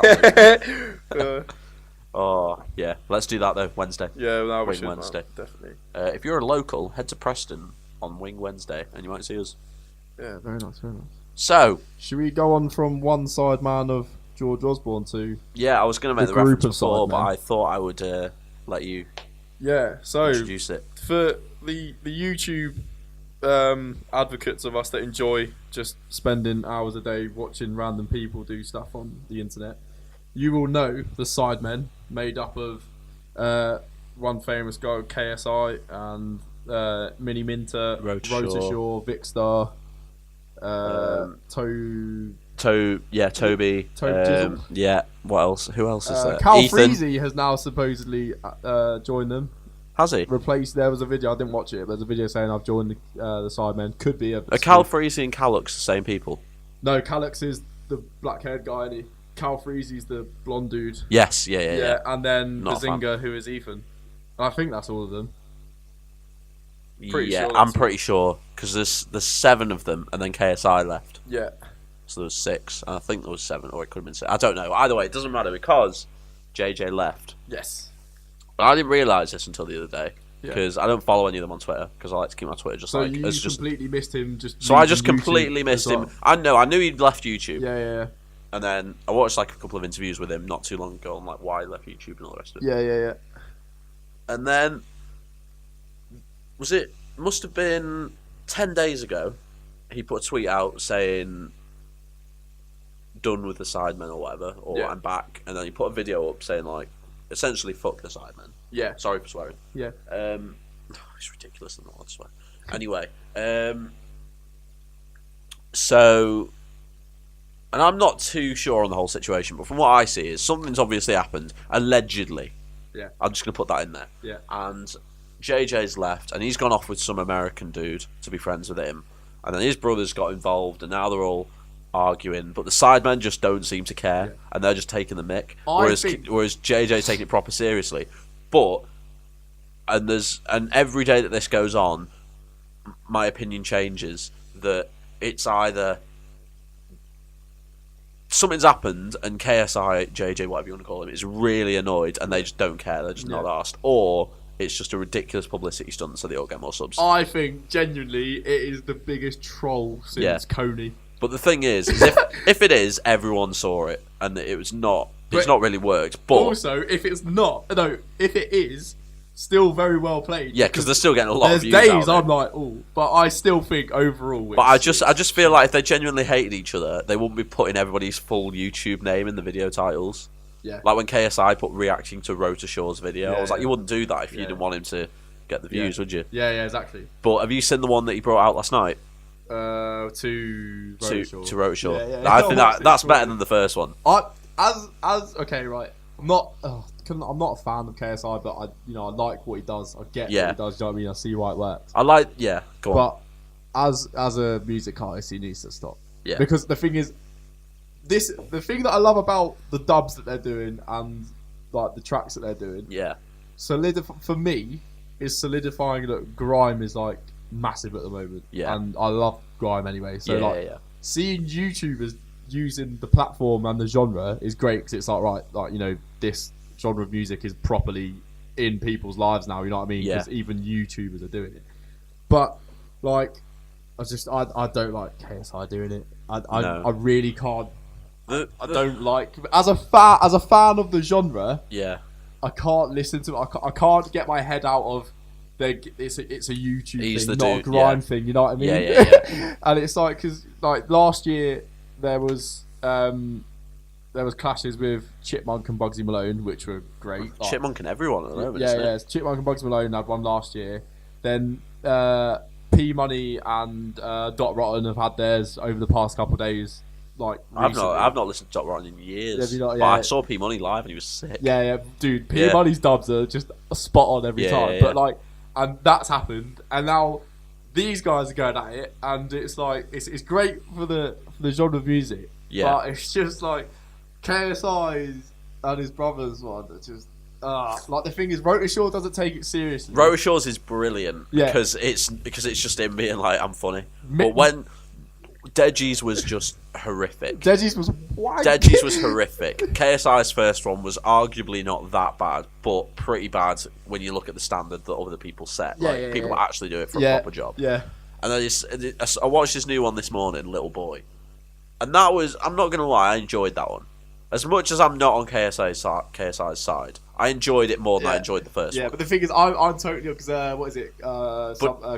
Oh yeah, let's do that though. Wednesday. Yeah, no, we Wing should, Wednesday. man, definitely. If you're a local, head to Preston on Wing Wednesday, and you might see us. Yeah, very nice, very nice. So, should we go on from one sideman of George Osborne to? Yeah, I was going to make the group reference of before, sidemen. but I thought I would let you So introduce it. for the YouTube advocates of us that enjoy just spending hours a day watching random people do stuff on the internet, you will know the Sidemen, made up of one famous guy, KSI, and Mini Minter, Rota Shaw, Vicstar, Toby. Jizzle. Yeah, what else? Who else is there? Cal Ethan. Freezy has now supposedly joined them. Has he? Replaced. There was a video. I didn't watch it. But there's a video saying I've joined the Sidemen. Could be Are Cal Freezy and Calux the same people? No, Calix is the black-haired guy, and Cal Freezy's the blonde dude. Yes, yeah. And then Not a Bazinga, who is Ethan. And I think that's all of them. Pretty yeah, sure I'm that's pretty sure because there's 7 of them, and then KSI left, Yeah. so there was 6. And I think there was 7, or it could have been 6. I don't know. Either way, it doesn't matter because JJ left. Yes. But I didn't realise this until the other day Yeah. because I don't follow any of them on Twitter because I like to keep my Twitter just So like you as just. completely missed him. So I just using YouTube completely as missed him. well. I knew he'd left YouTube. Yeah. And then I watched like a couple of interviews with him not too long ago on like why he left YouTube and all the rest of it. Yeah. And then must have been 10 days ago, he put a tweet out saying done with the Sidemen or whatever, or Yeah. I'm back, and then he put a video up saying like essentially fuck the Sidemen. Yeah. Sorry for swearing. Yeah. It's ridiculous and all that swear. Anyway, so, and I'm not too sure on the whole situation, but from what I see is something's obviously happened, allegedly. Yeah. I'm just going to put that in there. Yeah. And JJ's left, and he's gone off with some American dude to be friends with him. And then his brothers got involved, and now they're all arguing. But the Sidemen just don't seem to care, and they're just taking the mick. Whereas JJ's taking it proper seriously. And every day that this goes on, my opinion changes that it's either something's happened and KSI, JJ, whatever you want to call him, is really annoyed and they just don't care, they're just not asked, or it's just a ridiculous publicity stunt so they all get more subs. I think genuinely it is the biggest troll since Coney. But the thing is if it is, everyone saw it and it was not. It's not really worked. But also, if it is, still very well played. Yeah, because they're still getting a lot of views. There's days I'm like, oh, but I still think overall. But I just feel like if they genuinely hated each other, they wouldn't be putting everybody's full YouTube name in the video titles. Yeah. Like when KSI put reacting to Rota Shaw's video, I was like, yeah. you wouldn't do that if you didn't want him to get the views, would you? Yeah, exactly. But have you seen the one that he brought out last night? To Rota Shaw. Yeah. I think that's better than the first one. Okay, right. I'm not a fan of KSI, but I like what he does. I get what he does. You know what I mean? I see why it works. Go on. But as a music artist, he needs to stop. Yeah. Because the thing is, the thing that I love about the dubs that they're doing and like the tracks that they're doing, for me, is solidifying that grime is like massive at the moment. Yeah. And I love grime anyway. So seeing YouTubers using the platform and the genre is great because it's this genre of music is properly in people's lives now. You know what I mean? Because even YouTubers are doing it. But I don't like KSI doing it. I really can't. I don't like as a fan of the genre. Yeah. I can't listen to it. I can't get my head out of. It's a YouTube thing, not a grime thing. You know what I mean? Yeah. And it's like because last year there was clashes with Chipmunk and Bugsy Malone, which were great. Chipmunk and everyone at the moment. Yeah. Chipmunk and Bugsy Malone had one last year. Then P Money and Dot Rotten have had theirs over the past couple of days. I've not listened to Dot Rotten in years. But I saw P Money live and he was sick. Yeah, dude. P Money's dubs are just spot on every time. Yeah. But and that's happened, and now these guys are going at it, and it's it's great for the genre of music. Yeah. But it's just KSI's and his brother's one. Just like the thing is, Rotashaw doesn't take it seriously. Rotashaw's is brilliant because it's just him being like, I'm funny. But when Deji's was just horrific. Deji's was horrific. KSI's first one was arguably not that bad, but pretty bad when you look at the standard that other people set. People that actually do it for a proper job. Yeah. And then I watched this new one this morning, Little Boy, and that was, I'm not gonna lie, I enjoyed that one. As much as I'm not on KSI's side, I enjoyed it more than I enjoyed the first one. Yeah, but the thing is, I'm totally, because what is it?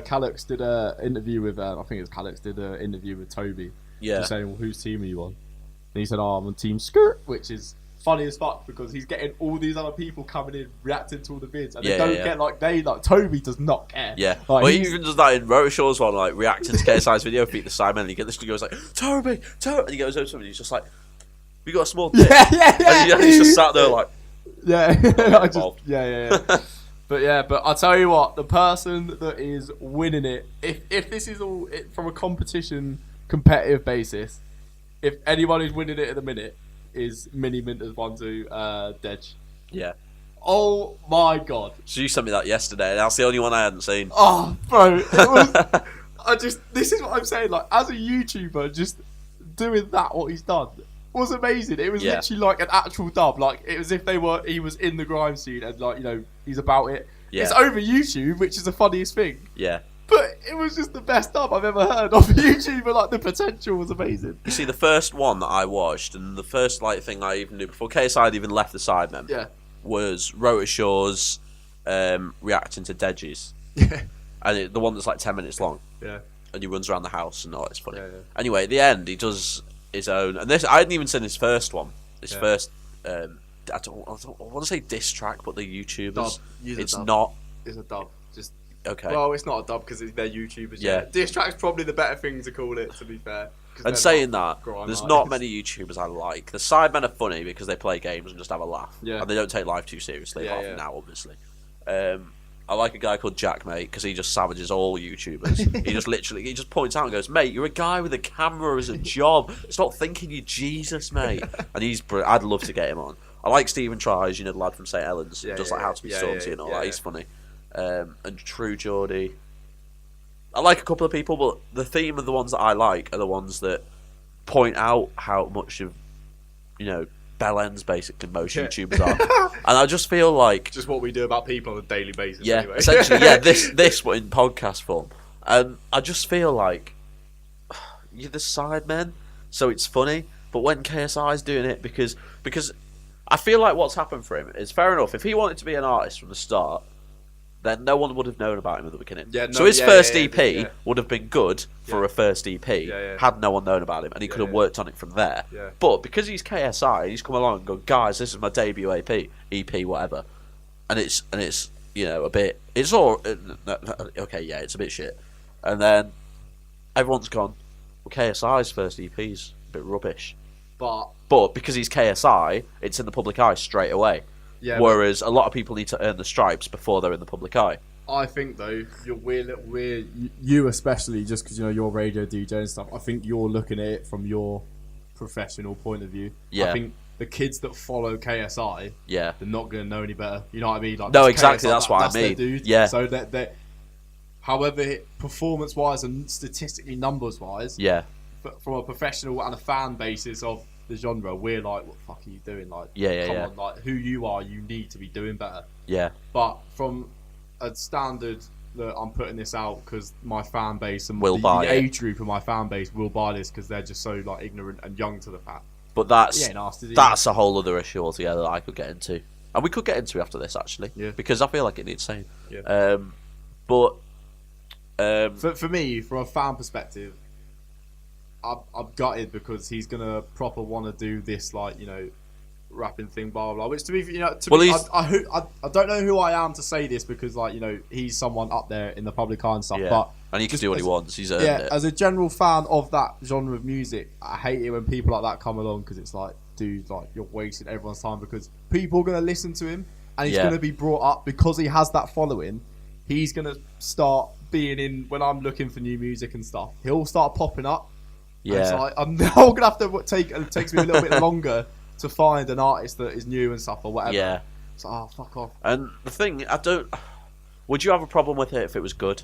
Calix did an interview with, I think it's Calix did an interview with Toby. Yeah. Just saying, well, whose team are you on? And he said, I'm on Team Skirt, which is funny as fuck because he's getting all these other people coming in reacting to all the vids, and they don't get like Toby does not care. Yeah, like, well, he even does that in Rotashaw's one, like reacting to KSI's video, beat the Sidemen, and you get this guy goes like Toby, and he goes over to him and he's just like, "We got a small dick." And he's just sat there like, But I'll tell you what, the person that is winning it, if this is all from a competition competitive basis, if anyone who's winning it at the minute is Mini Minter's 1-2 Dej. Yeah. Oh my god. So you sent me that yesterday, and that's the only one I hadn't seen. Oh, bro, it was. This is what I'm saying. Like, as a YouTuber, just doing that, what he's done was amazing. It was literally like an actual dub. Like, it was if he was in the grime scene and like, you know, he's about it. Yeah. It's over YouTube, which is the funniest thing. Yeah. But it was just the best dub I've ever heard of YouTube, and like the potential was amazing. You see, the first one that I watched, and the first like thing I even knew before KSI had even left the Sidemen, was Rotashaw's reacting to Deji's. Yeah. And the one that's like 10 minutes long. Yeah. And he runs around the house and all, it's funny. Yeah. Anyway, at the end, he does his own, and this I hadn't even seen his first one. His first, I want to say diss track, but the YouTubers. It's not. It's a dub. Just. Okay. Well, it's not a dub because they're YouTubers. Yeah. Diss track's probably the better thing to call it, to be fair. And saying that, there's not many YouTubers I like. The Sidemen are funny because they play games and just have a laugh. Yeah. And they don't take life too seriously, apart from now, obviously. I like a guy called Jack, mate, because he just savages all YouTubers. he just points out and goes, mate, you're a guy with a camera as a job. Stop thinking you're Jesus, mate. And I'd love to get him on. I like Stephen Tries, you know, the lad from St. Helens, just like How to Be Salty and all that. He's funny. And True Geordie. I like a couple of people, but the theme of the ones that I like are the ones that point out how much of, you know, bell ends basically most YouTubers are. And I just feel like just what we do about people on a daily basis. Yeah, anyway. essentially, this but in podcast form. And I just feel like you're the Sidemen, so it's funny. But when KSI is doing it, because I feel like what's happened for him is fair enough. If he wanted to be an artist from the start, then no one would have known about him at the beginning. So his first EP would have been good for a first EP had no one known about him, and he could have worked on it from there. Yeah. But because he's KSI, he's come along and gone, guys, this is my debut EP, whatever, and it's you know a bit, it's all okay, it's a bit shit, and then everyone's gone, well, KSI's first EP's a bit rubbish, but because he's KSI, it's in the public eye straight away. Yeah, whereas a lot of people need to earn the stripes before they're in the public eye. I think though, you especially, just because you know you're radio DJ and stuff. I think you're looking at it from your professional point of view. Yeah. I think the kids that follow KSI, they're not going to know any better. You know what I mean? Like, no, exactly. KSI, that's what I mean. Dude. Yeah. So that, however, performance-wise and statistically numbers-wise, from a professional and a fan basis of the genre, we're like, what the fuck are you doing? Like, come on, like, who you are, you need to be doing better. Yeah. But from a standard that I'm putting this out because my fan base and the age group of my fan base will buy this because they're just so like ignorant and young to the fact. But that's a whole other issue altogether that I could get into, and we could get into after this actually, because I feel like it needs saying. Yeah. For me, from a fan perspective, I'm gutted because he's gonna proper want to do this, like, you know, rapping thing, blah blah blah. Which to me, you know, I don't know who I am to say this because, like, you know, he's someone up there in the public eye and stuff. But and he can do what he wants. He's earned it. As a general fan of that genre of music, I hate it when people like that come along because it's like, dude, like, you're wasting everyone's time because people are gonna listen to him and he's gonna be brought up because he has that following. He's gonna start being in when I'm looking for new music and stuff. He'll start popping up. Yeah, it's like, I'm now gonna have to it takes me a little bit longer to find an artist that is new and stuff or whatever. Yeah. It's like, oh, fuck off. And the thing, would you have a problem with it if it was good?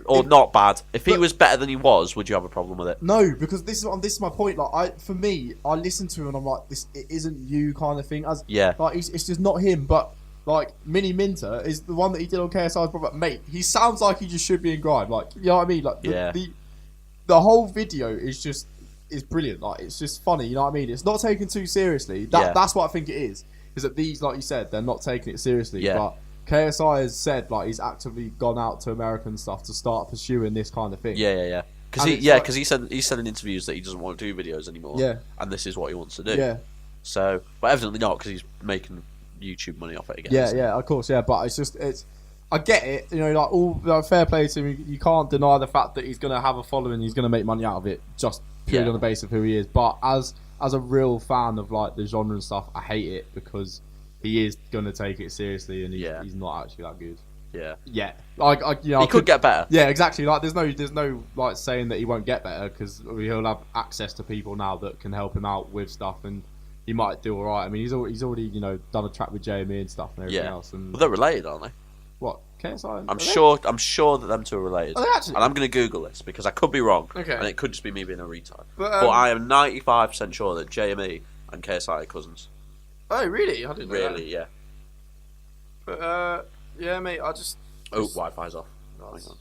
Or not bad? If he was better than he was, would you have a problem with it? No, because this is my point. Like, for me, I listen to him and I'm like, it isn't you kind of thing. Like, it's just not him. But like, Mini Minter is the one that he did on KSI's brother. Mate, he sounds like he just should be in grime. Like, you know what I mean? Like, the whole video is brilliant. Like, it's just funny. You know what I mean? It's not taken too seriously. That's what I think it is. Is that these, like you said, they're not taking it seriously. Yeah. But KSI has said like he's actively gone out to America and stuff to start pursuing this kind of thing. Yeah. Because he said in interviews that he doesn't want to do videos anymore. Yeah. And this is what he wants to do. Yeah. So, but evidently not, because he's making YouTube money off it again. Yeah, of course, yeah. But I get it. You know, all fair play to him. You can't deny the fact that he's going to have a following. He's going to make money out of it just purely on the basis of who he is. But as a real fan of like the genre and stuff, I hate it because he is going to take it seriously, and he's not actually that good. Yeah. Like, he could get better. Yeah, exactly. Like, there's no like saying that he won't get better because he'll have access to people now that can help him out with stuff, and he might do all right. I mean, he's already done a track with JME and stuff and everything else. And they're related, aren't they? What, KSI? I'm sure that them two are related. Are they actually? And I'm going to Google this because I could be wrong. Okay. And it could just be me being a retard. But I am 95% sure that JME and KSI are cousins. Oh, really? I didn't know that. Really, yeah. But, yeah, mate, Oh, Wi-Fi's off. Nice. Hang on.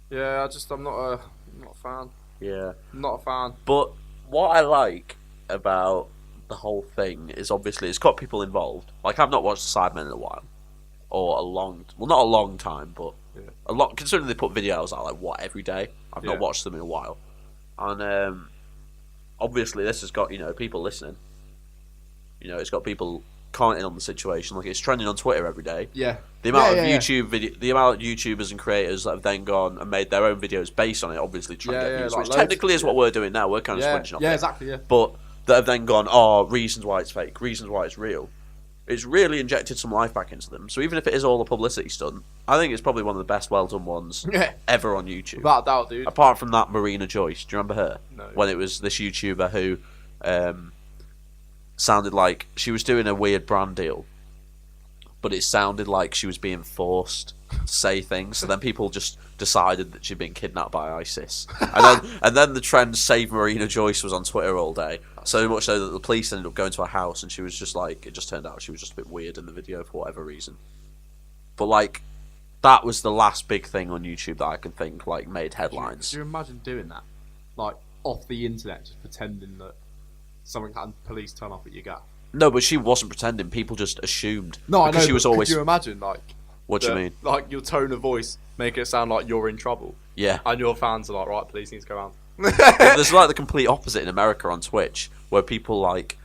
Yeah, I'm not a fan. Yeah. I'm not a fan. But what I like about the whole thing is obviously it's got people involved. Like, I've not watched SIDEMEN in a while. Or not a long time, but a lot, considering they put videos out like every day. I've not watched them in a while. And obviously this has got, people listening. It's got people commenting on the situation. Like, it's trending on Twitter every day. Yeah. The amount of the amount of YouTubers and creators that have then gone and made their own videos based on it, obviously trying to get views, which technically is what we're doing now. We're kind of switching off. Yeah, exactly. Yeah. But that have then gone, reasons why it's fake, reasons why it's real. It's really injected some life back into them. So even if it is all a publicity stunt, I think it's probably one of the best well done ones ever on YouTube. Without doubt, dude. Apart from that Marina Joyce, do you remember her? No. When it was this YouTuber who sounded like she was doing a weird brand deal, but it sounded like she was being forced to say things. So then people just decided that she'd been kidnapped by ISIS, and then the trend "Save Marina Joyce" was on Twitter all day. So much so that the police ended up going to her house, and she was just like, it just turned out she was just a bit weird in the video for whatever reason. But like, that was the last big thing on YouTube that I can think like made headlines. Could you imagine doing that, like off the internet, just pretending that something happened, police turn up at your gaff? No, but she wasn't pretending. People just assumed. No, I know. She was always. Could you imagine, like, what do you mean? Like your tone of voice make it sound like you're in trouble. Yeah. And your fans are like, right, police need to go around. There's like the complete opposite in America on Twitch, where people like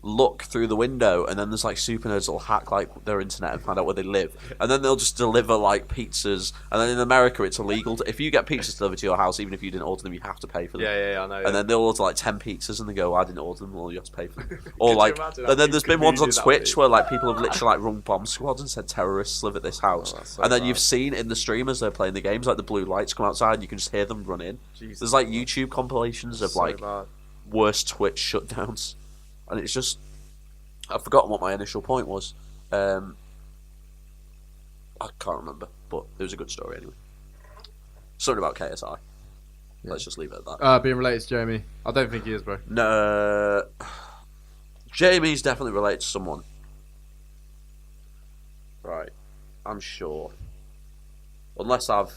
look through the window, and then there's like super nerds that'll hack like their internet and find out where they live, and then they'll just deliver like pizzas. And then in America, it's illegal if you get pizzas delivered to your house, even if you didn't order them, you have to pay for them. Yeah, I know. And then they'll order like 10 pizzas, and they go, "I didn't order them," well, you have to pay for them. Or like, and then there's been ones on Twitch where like people have literally like rung bomb squads and said terrorists live at this house, and then you've seen in the stream as they're playing the games, like the blue lights come outside, and you can just hear them run in. There's like YouTube compilations of like worst Twitch shutdowns, and it's just. I've forgotten what my initial point was. I can't remember, but it was a good story anyway. Something about KSI. Yeah. Let's just leave it at that. Being related to Jamie. I don't think he is, bro. No. Jamie's definitely related to someone. Right. I'm sure. Unless I've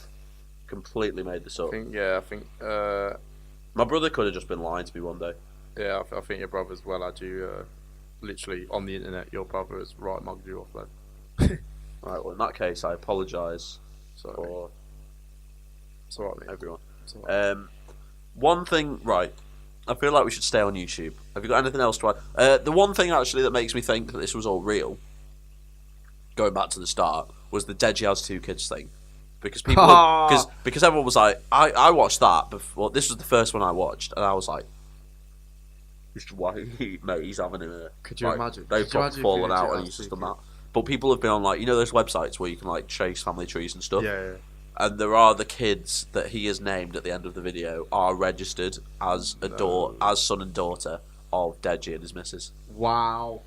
completely made this up. I think my brother could have just been lying to me one day. Yeah, I think your brother's well had you... literally on the internet, your brother has mugged you off there. Right, well, in that case, I apologise for everyone. Right. One thing, right, I feel like we should stay on YouTube. Have you got anything else to add? The one thing, actually, that makes me think that this was all real, going back to the start, was the Deji has 2 kids thing. Because people, because everyone was like, I watched that before, this was the first one I watched, and I was like, why, mate, he's having a... Could you imagine? They've fallen out and he's just done that. But people have been on, like, those websites where you can, like, trace family trees and stuff. Yeah. And there are the kids that he has named at the end of the video are registered as as son and daughter of Deji and his missus. Wow.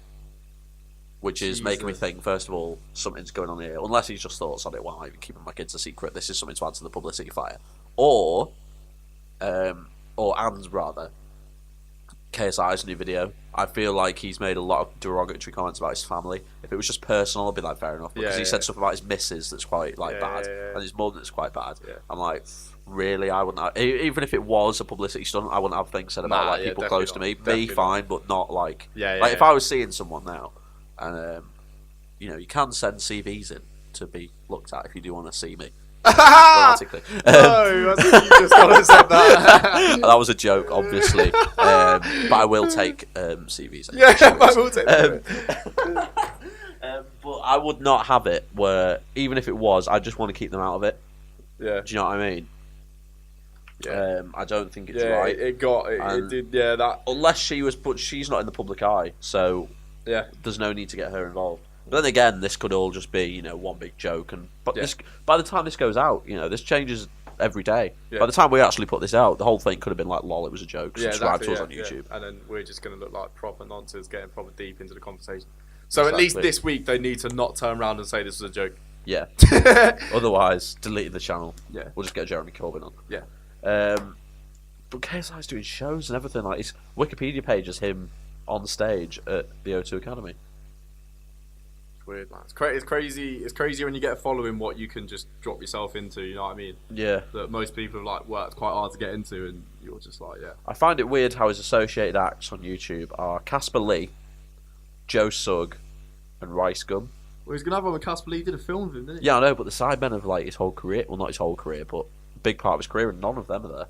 Which is making me think, first of all, something's going on here. Unless he's just thoughts on it, well, I'm even keeping my kids a secret. This is something to add to the publicity fire. Or Anne's rather, KSI's new video. I feel like he's made a lot of derogatory comments about his family. If it was just personal, I'd be like, fair enough. Because he said stuff about his missus that's quite bad, and his mum that's quite bad. Yeah. I'm like, really? I wouldn't have, even if it was a publicity stunt, I wouldn't have things said about people close to me. Me, fine, but not like if I was seeing someone now, and you can send CVs in to be looked at if you do want to see me. Romantically. No, I think you just got to say that. That was a joke, obviously. But I will take CVs. I will take them. But I would not have it where, even if it was, I just want to keep them out of it. Yeah. Do you know what I mean? Yeah. I don't think it's right. It did. Yeah, that. Unless she was, but she's not in the public eye, so there's no need to get her involved. But then again, this could all just be, one big joke. By the time this goes out, this changes every day. Yeah. By the time we actually put this out, the whole thing could have been like, lol, it was a joke. Subscribe to us on YouTube. And then we're just going to look like proper nonsense, getting proper deep into the conversation. So at least this week, they need to not turn around and say this was a joke. Yeah. Otherwise, delete the channel. Yeah. We'll just get Jeremy Corbyn on. Yeah. But KSI's doing shows and everything. Like, his Wikipedia page is him on stage at the O2 Academy. Weird, man. It's crazy. It's crazy when you get a following what you can just drop yourself into. You know what I mean? Yeah. That most people have worked quite hard to get into, and you're just like, yeah. I find it weird how his associated acts on YouTube are Casper Lee, Joe Sugg, and Rice Gum. Well, he's gonna have one with Casper Lee. He did a film with him, didn't he? Yeah, I know, but the sidemen of his whole career. Well, not his whole career, but a big part of his career, and none of them are there.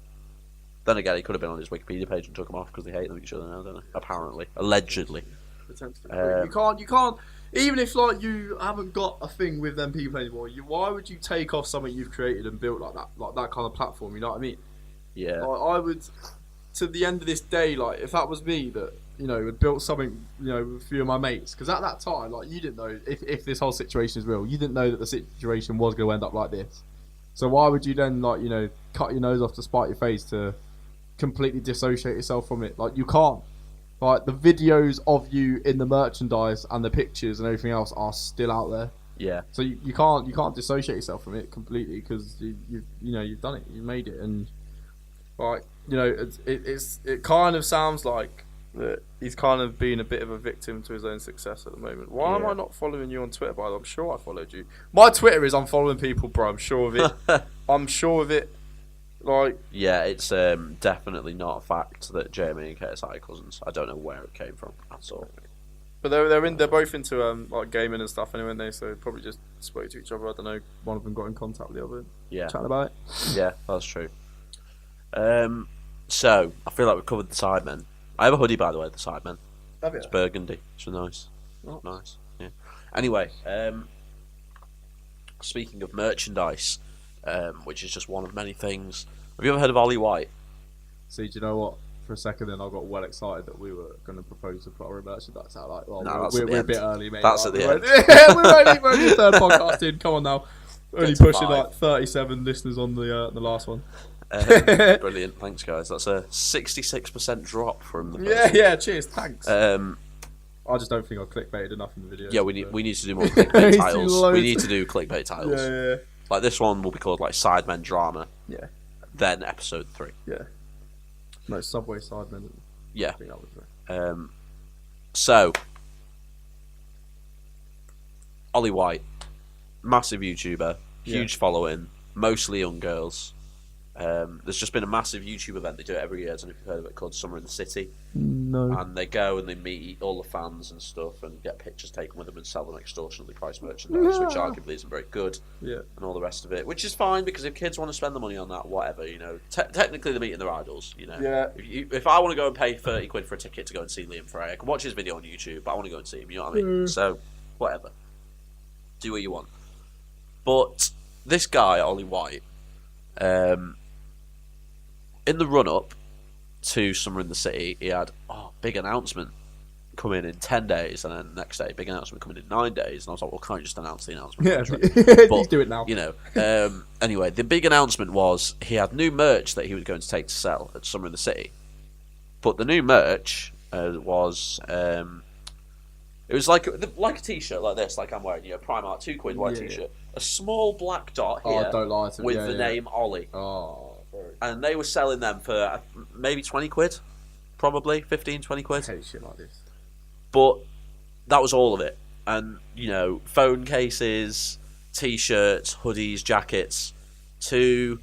Then again, he could have been on his Wikipedia page and took them off because they hate each other now, don't they? Apparently, allegedly. Potentially. You can't. Even if you haven't got a thing with them people anymore, why would you take off something you've created and built like that kind of platform? You know what I mean? Yeah. I would, to the end of this day, if that was me that had built something, with a few of my mates, because at that time, you didn't know if this whole situation is real. You didn't know that the situation was going to end up like this. So why would you then cut your nose off to spite your face to completely dissociate yourself from it? You can't. The videos of you in the merchandise and the pictures and everything else are still out there. Yeah. So you can't dissociate yourself from it completely because you've done it, you've made it, and it kind of sounds like that he's kind of been a bit of a victim to his own success at the moment. Why am I not following you on Twitter? By the way, I'm sure I followed you. My Twitter is I'm following people, bro. I'm sure of it. I'm sure of it. Yeah, it's definitely not a fact that Jamie and KSI are cousins. I don't know where it came from at all. But they're both into gaming and stuff anyway, aren't they? So probably just spoke to each other. I don't know. One of them got in contact with the other. Yeah. Chatting about it. Yeah, that's true. So I feel like we've covered the Sidemen. I have a hoodie, by the way. The Sidemen. Have you? It's burgundy. It's nice. Oh. Nice. Yeah. Anyway, speaking of merchandise, which is just one of many things. Have you ever heard of Ollie White? See, do you know what? For a second, then I got well excited that we were going to propose to put our merchandise out. We're a bit early, mate. That's at the end. we're only third podcast in. Come on now. Only pushing 37 listeners on the last one. Brilliant, thanks guys. That's a 66% drop from the first one. Cheers, thanks. I just don't think I clickbaited enough in the video. Yeah, we need to do more clickbait titles. We need to do clickbait titles. Yeah. Like this one will be called Sidemen Drama. Yeah. Then episode 3. Yeah. No, Subway Sidemen. Yeah. So Ollie White, massive YouTuber, huge following, mostly young girls. There's just been a massive YouTube event. They do it every year. I don't know if you've heard of it, called Summer in the City. No. And they go and they meet all the fans and stuff and get pictures taken with them and sell them extortionately priced merchandise, which arguably isn't very good. Yeah. And all the rest of it, which is fine because if kids want to spend the money on that, whatever, technically they're meeting their idols. Yeah. If I want to go and pay 30 quid for a ticket to go and see Liam Frey, I can watch his video on YouTube, but I want to go and see him. You know what I mean? So, whatever. Do what you want. But this guy, Ollie White, in the run-up to Summer in the City, he had big announcement. coming in 10 days, and then the next day, big announcement coming in 9 days. And I was like, well, can't you just announce the announcement? Yeah, please do it now. Anyway, the big announcement was he had new merch that he was going to take to sell at Summer in the City. But the new merch was... it was like a t-shirt like this, like I'm wearing, Primark £2 white t-shirt. A small black dot here with the name OLI. Oh, and they were selling them for maybe £20, probably 15, 20 quid. I hate shit like this. But that was all of it. And, phone cases, t-shirts, hoodies, jackets, I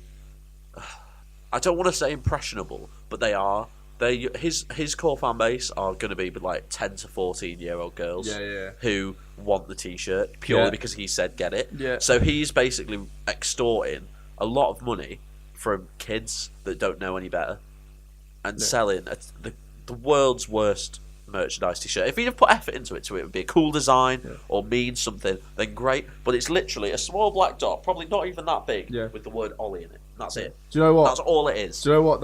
don't want to say impressionable, but they are. His core fan base are going to be like 10 to 14-year-old girls who want the t-shirt purely because he said get it. Yeah. So he's basically extorting a lot of money from kids that don't know any better and selling the world's worst merchandise t-shirt. If he'd have put effort into it, so it would be a cool design or mean something, then great. But it's literally a small black dot, probably not even that big, with the word OLI in it. That's it. Do you know what? That's all it is. Do you know what?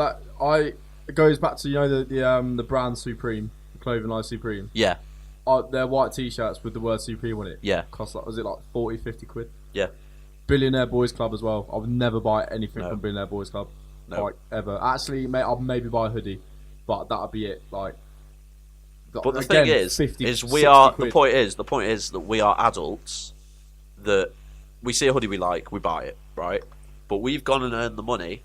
It goes back to the brand Supreme, the clothing line Supreme. Yeah. Their white t-shirts with the word Supreme on it. Yeah. Cost was it like 40, 50 quid? Yeah. Billionaire Boys Club as well. I would never buy anything from Billionaire Boys Club. No. Like ever. Actually, I'll maybe buy a hoodie, but that'd be it. Like. But the thing is 50, the point is that we are adults. That we see a hoodie we like, we buy it, right? But we've gone and earned the money,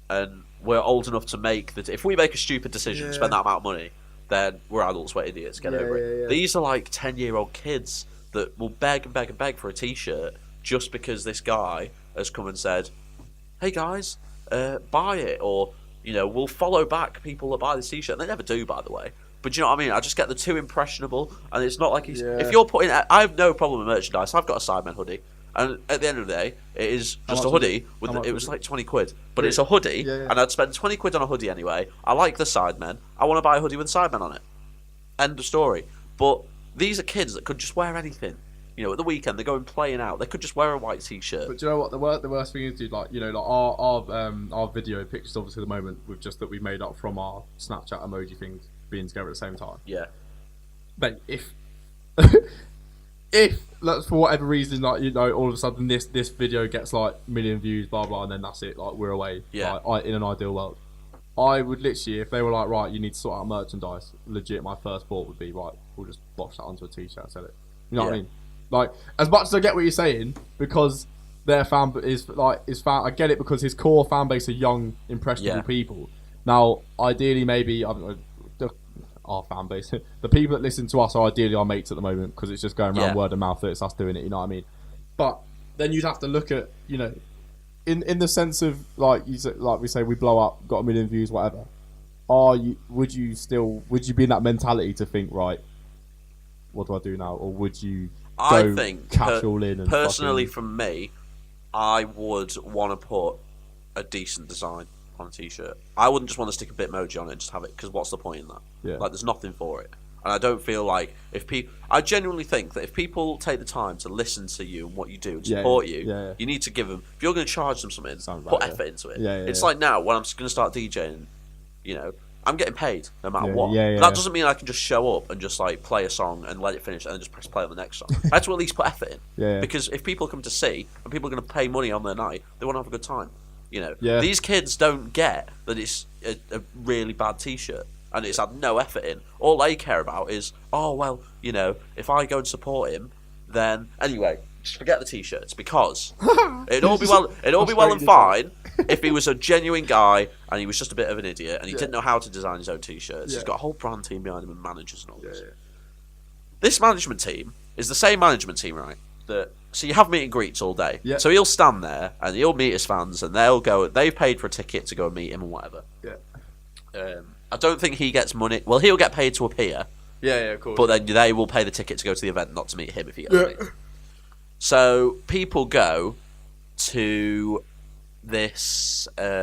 and we're old enough to make that. If we make a stupid decision and spend that amount of money, then we're adults, we're idiots. Get over it. Yeah. These are like 10-year-old kids that will beg and beg and beg for a t-shirt just because this guy has come and said, "Hey guys, buy it," or we'll follow back people that buy this t-shirt. And they never do, by the way. But do you know what I mean? I just get the too impressionable, and it's not like he's. Yeah. If you're putting, I have no problem with merchandise. I've got a SIDEMEN hoodie. And at the end of the day, it is just a hoodie. It was like 20 quid. But it's a hoodie, and I'd spend 20 quid on a hoodie anyway. I like the SIDEMEN. I want to buy a hoodie with SIDEMEN on it. End of story. But these are kids that could just wear anything. At the weekend, they're going playing out. They could just wear a white t-shirt. But do you know what? The worst thing is, dude, like, our video pictures, obviously, at the moment, with just that we made up from our Snapchat emoji things being together at the same time. Yeah. But if for whatever reason, like all of a sudden this video gets like a million views, blah blah, and then that's it, like we're away. Yeah. Like, in an ideal world, I would literally, if they were like, right, you need to sort out merchandise, legit, my first thought would be, right, we'll just wash that onto a t-shirt and sell it. You know what I mean? Like, as much as I get what you're saying, because their fan is fan, I get it, because his core fan base are young, impressionable people. Now, ideally, maybe our fan base, the people that listen to us are ideally our mates at the moment, because it's just going around word of mouth that it's us doing it. You know what I mean? But then you'd have to look at, in the sense of like we say, we blow up, got a million views, whatever. Would you be in that mentality to think, right, what do I do now, or would you? I think cash all in. And personally, from me, I would want to put a decent design on a t-shirt. I wouldn't just want to stick a Bitmoji on it and just have it, because what's the point in that? Yeah. Like, there's nothing for it. And I don't feel like I genuinely think that if people take the time to listen to you and what you do and support you need to give them. If you're going to charge them something, put effort into it. It's like now when I'm going to start DJing, I'm getting paid no matter what. But that doesn't mean I can just show up and just like play a song and let it finish and then just press play on the next song. I have to at least put effort in. Because if people come to see and people are going to pay money on their night, they want to have a good time. These kids don't get that it's a really bad t-shirt and it's had no effort in. All they care about is, if I go and support him, then anyway, just forget the t-shirts, because it'd all be well and fine if he was a genuine guy and he was just a bit of an idiot and he didn't know how to design his own t-shirts. He's got a whole brand team behind him and managers and all this. This management team is the same management team, right? So you have meet and greets all day. So he'll stand there and he'll meet his fans and they've paid for a ticket to go and meet him and whatever. I don't think he gets money. Well, he'll get paid to appear. Yeah, of course. But then they will pay the ticket to go to the event, not to meet him if he gets money. So people go to this meet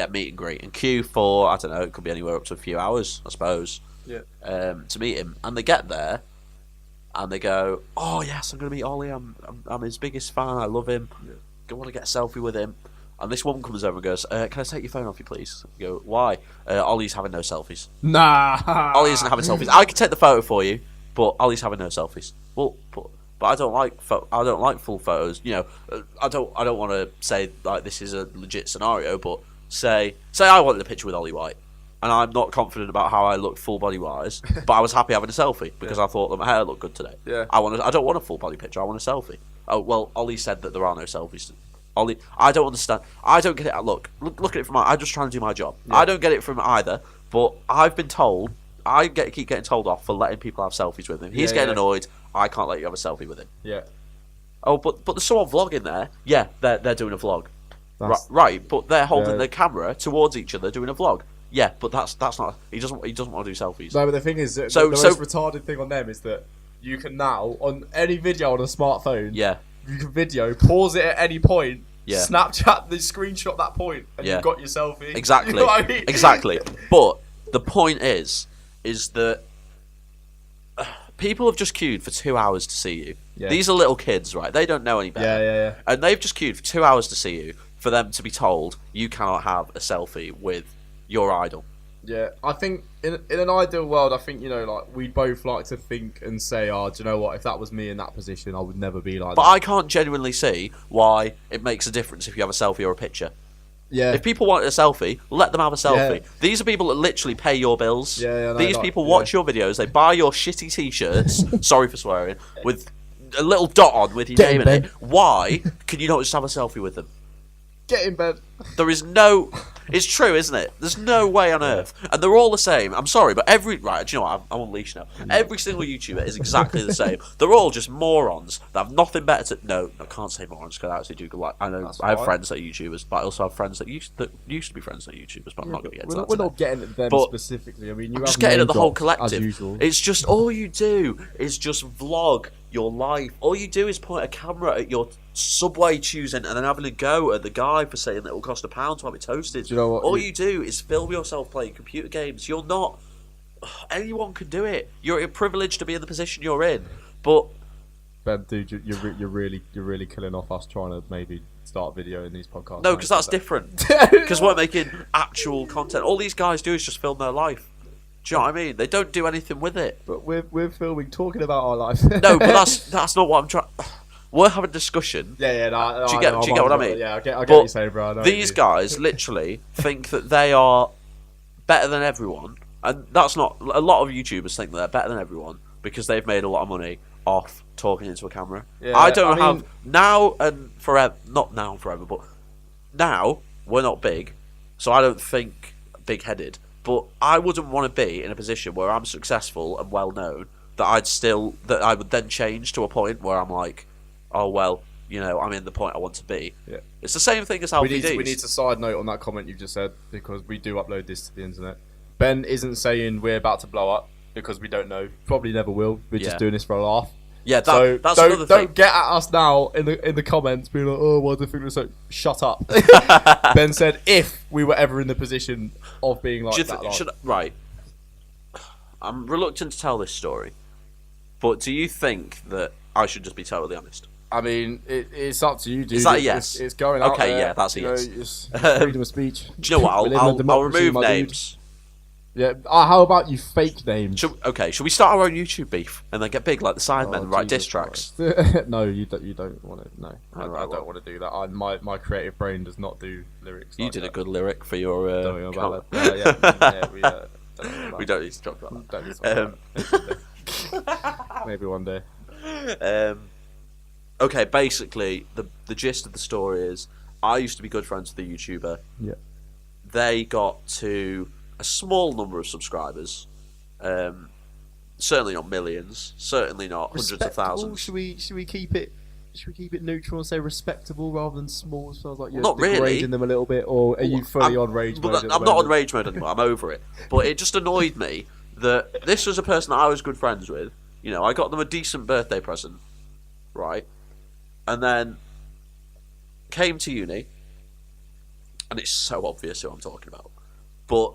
and greet and queue for, I don't know, it could be anywhere up to a few hours, I suppose. To meet him, and they get there and they go, "Oh yes, I'm going to meet Ollie. I'm his biggest fan. I love him. I want to get a selfie with him." And this woman comes over and goes, "Can I take your phone off you, please?" You go, "Why?" "Ollie's having no selfies." Nah. Ollie isn't having selfies. I can take the photo for you, but Ollie's having no selfies. Well, but I don't like full photos. You know, I don't want to say like this is a legit scenario, but say I wanted a picture with Ollie White, and I'm not confident about how I looked full body wise, but I was happy having a selfie because I thought that my hair looked good today. Yeah. I don't want a full body picture. I want a selfie. Oh well, Ollie said that there are no selfies. Ollie, I don't understand. I don't get it. Look at it from. I'm just trying to do my job. Yeah. I don't get it from either. But I've been told. Keep getting told off for letting people have selfies with him. He's getting annoyed. I can't let you have a selfie with him. Yeah. Oh, but there's someone vlogging there. Yeah, they're doing a vlog. Right, but they're holding the camera towards each other doing a vlog. Yeah, but that's not. He doesn't want to do selfies. No, but the thing is, the most retarded thing on them is that you can now on any video on a smartphone. Yeah. You can pause it at any point. Yeah. Snapchat the screenshot that point, and you've got your selfie. Exactly. You know what I mean? Exactly. But the point is that people have just queued for 2 hours to see you. Yeah. These are little kids, right? They don't know any better. Yeah. And they've just queued for 2 hours to see you for them to be told you cannot have a selfie with your idol. Yeah, I think in an ideal world, I think, like, we'd both like to think and say, do you know what, if that was me in that position, I would never be like that. But I can't genuinely see why it makes a difference if you have a selfie or a picture. Yeah. If people want a selfie, let them have a selfie. Yeah. These are people that literally pay your bills. These people watch your videos, they buy your shitty t-shirts, sorry for swearing, with a little dot on with your name in it. Why can you not just have a selfie with them? Get in bed. There is no... It's true, isn't it? There's no way on earth. And they're all the same. I'm sorry, but right, do you know what? I'm on leash now. Every single YouTuber is exactly the same. They're all just morons that have nothing better to... No, I can't say morons because I actually do... I know I have friends that are YouTubers, but I also have friends that used to be friends that are YouTubers, but I'm not going to get into that. We're not getting at them specifically. I mean, you just getting at the whole collective. As usual. It's just all you do is just vlog your life. All you do is point a camera at your Subway choosing and then having a go at the guy for saying that it will cost £1 to have it toasted. Do you know what? All you do is film yourself playing computer games. You're not... Anyone can do it. You're privileged to be in the position you're in. But... Ben, dude, you're really killing off us trying to maybe start video in these podcasts. No, because that's different. Because we're making actual content. All these guys do is just film their life. Do you know what I mean? They don't do anything with it. But we're filming, talking about our life. No, but that's not what I'm trying... We're having a discussion. Yeah. No, do you get what I mean? Yeah, I get what you're saying, bro. These guys literally think that they are better than everyone, and that's not. A lot of YouTubers think that they're better than everyone because they've made a lot of money off talking into a camera. Yeah, I don't have now and forever. Not now and forever, but now we're not big, so I don't think big-headed. But I wouldn't want to be in a position where I'm successful and well known that I would then change to a point where I'm like, oh well, I'm in the point I want to be. Yeah. It's the same thing as how we need to side note on that comment you've just said, because we do upload this to the internet. Ben isn't saying we're about to blow up because we don't know. Probably never will. We're just doing this for a laugh. Yeah, that's another thing. Don't get at us now in the comments being like, oh, why do you think we're so... Shut up. Ben said if we were ever in the position of being like that. Right. I'm reluctant to tell this story, but do you think that I should just be totally honest? I mean, it's up to you, dude. Is that a yes? It's going out there. Okay, yeah, that's a yes. It's freedom of speech. Do you know what? I'll remove names. Yeah. How about you fake names? Should we start our own YouTube beef and then get big like the SIDEMEN and write diss tracks? No, you don't want to. No, I don't want to do that. My creative brain does not do lyrics. You did a good lyric for your. Don't know about that. We don't need to talk about that. Maybe one day. Okay, basically, the gist of the story is I used to be good friends with the YouTuber. Yeah. They got to a small number of subscribers. Certainly not millions. Certainly not hundreds of thousands. Should we keep it? Should we keep it neutral and say respectable rather than small? Sounds like you're not really degrading them a little bit, or are you fully on rage mode? I'm not on rage mode anymore. I'm over it. But it just annoyed me that this was a person that I was good friends with. I got them a decent birthday present, right? And then came to uni, and it's so obvious who I'm talking about. But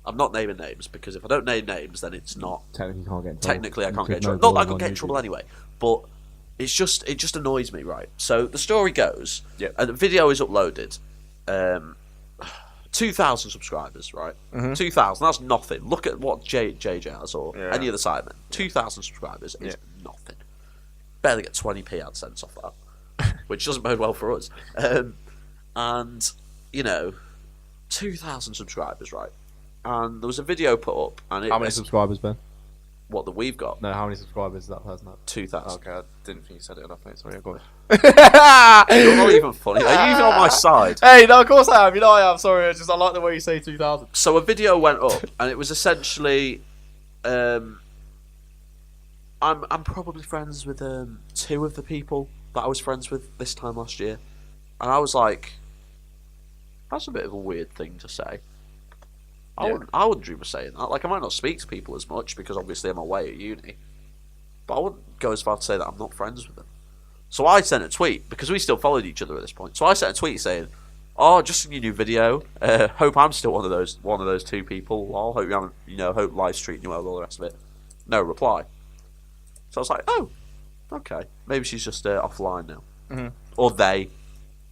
I'm not naming names because if I don't name names, then it's not. Technically, you can't get in trouble. Technically, I can't get in trouble. Not that I could get in trouble anyway. But it just annoys me, right? So the story goes, and the video is uploaded. 2,000 subscribers, right? 2,000. That's nothing. Look at what JJ has or any other Sidemen. 2,000 subscribers is nothing. Barely get 20p AdSense off that, which doesn't bode well for us. And 2,000 subscribers, right? And there was a video put up, and how many subscribers, Ben? What that we've got? No, how many subscribers does that person have? 2,000. Okay, I didn't think you said it enough, mate. Sorry, go on. You're not even funny. Are you even on my side? Hey, no, of course I am. I am. Sorry, I like the way you say 2,000. So a video went up, and it was essentially, I'm probably friends with 2 of the people that I was friends with this time last year, and I was like, that's a bit of a weird thing to say. I wouldn't dream of saying that. Like, I might not speak to people as much because obviously I'm away at uni, but I wouldn't go as far to say that I'm not friends with them. So I sent a tweet because we still followed each other at this point. So I sent a tweet saying, "Oh, just in your new video. Hope I'm still one of those 2 people. I'll hope you haven't, hope life's treating you well, all the rest of it." No reply. So I was like, "Oh, okay. Maybe she's just offline now, or they,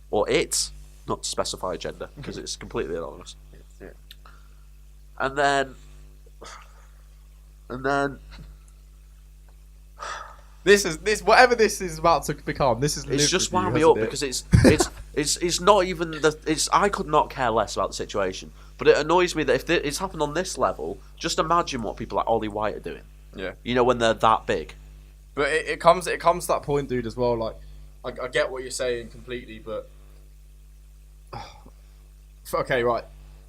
or it, not to specify a gender because it's completely anonymous." And then this whatever this is about to become. This is it's just wound me up because it's not even I could not care less about the situation, but it annoys me that if it's happened on this level, just imagine what people like Ollie White are doing. Yeah, when they're that big. But it comes to that point, dude, as well. Like, I get what you're saying completely, but okay, right.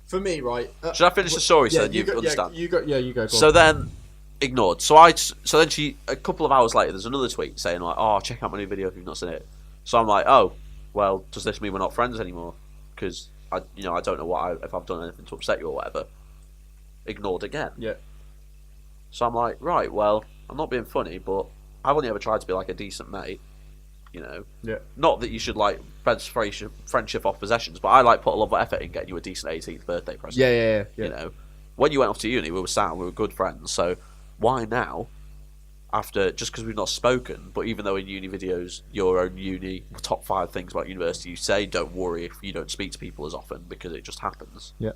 For me, right. Should I finish the story so you understand? You go. So then, ignored. So then she, a couple of hours later, there's another tweet saying like, "Oh, check out my new video if you've not seen it." So I'm like, "Oh, well, does this mean we're not friends anymore?" Because I don't know if I've done anything to upset you or whatever. Ignored again. Yeah. So I'm like, right, well, I'm not being funny, but I've only ever tried to be like a decent mate. Yeah. Not that you should like best friendship off possessions, but I like put a lot of effort in getting you a decent 18th birthday present. Yeah. When you went off to uni, we were sat and we were good friends. So why now, after just because we've not spoken, but even though in uni videos, your own uni top 5 things about university, you say don't worry if you don't speak to people as often because it just happens. Yeah.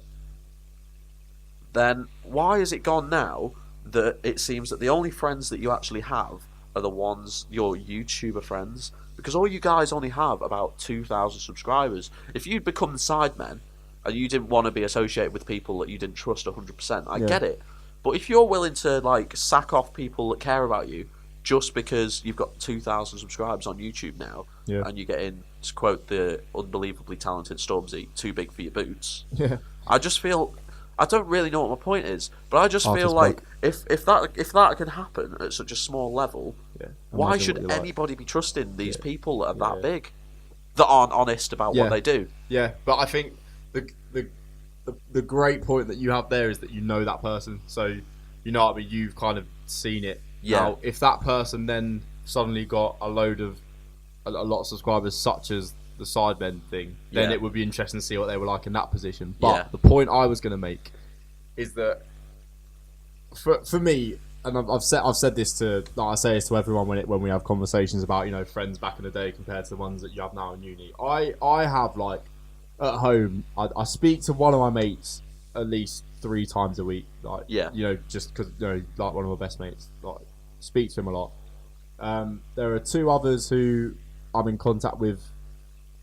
Then why is it gone now that it seems that the only friends that you actually have are the ones your YouTuber friends? Because all you guys only have about 2,000 subscribers. If you'd become the Sidemen and you didn't want to be associated with people that you didn't trust 100%, I get it. But if you're willing to like sack off people that care about you just because you've got 2,000 subscribers on YouTube now, and you're getting, to quote the unbelievably talented Stormzy, too big for your boots. Yeah. I just feel, I don't really know what my point is, but I just feel like if that can happen at such a small level, why should anybody be trusting these people that are that big, that aren't honest about what they do? Yeah, but I think the great point that you have there is that you know that person, so you know what I mean. You've kind of seen it. Yeah. Now, if that person then suddenly got a lot of subscribers, such as the Sidemen thing, then it would be interesting to see what they were like in that position. But the point I was going to make is that for me, and I've said this to, like, I say this to everyone when we have conversations about friends back in the day compared to the ones that you have now in uni. I have like at home, I speak to one of my mates at least 3 times a week. Like just because like one of my best mates, like speak to him a lot. There are 2 others who I'm in contact with.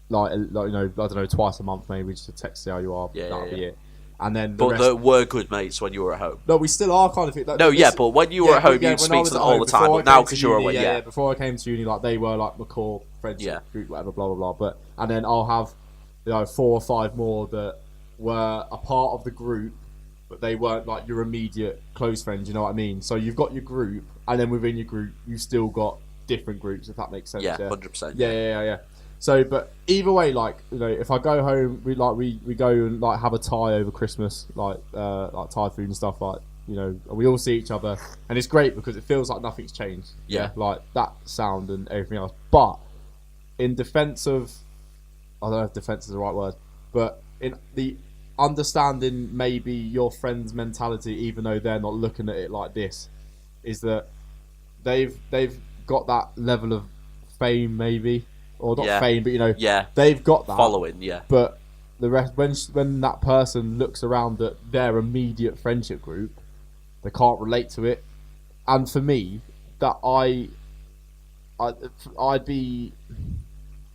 Like I don't know, twice a month maybe, just to text, see how you are. That'll be it. And then they were good mates when you were at home. No, we still are kind of. But when you were at home, you'd speak to them all the time. But now, because you're away, before I came to uni, like they were like my core friendship group, whatever, blah blah blah. And then I'll have 4 or 5 more that were a part of the group, but they weren't like your immediate close friends. You know what I mean? So you've got your group, and then within your group, you still got different groups. If that makes sense. Yeah, 100%. Yeah. So, but either way, like if I go home, we go and like have a Thai over Christmas, like Thai food and stuff, like we all see each other, and it's great because it feels like nothing's changed. Yeah, like that sound and everything else. But in defense of, I don't know if defense is the right word, but in the understanding maybe your friend's mentality, even though they're not looking at it like this, is that they've got that level of fame, maybe, or not fame, but yeah, they've got that following, yeah. But the rest, when that person looks around at their immediate friendship group, they can't relate to it. And for me, that I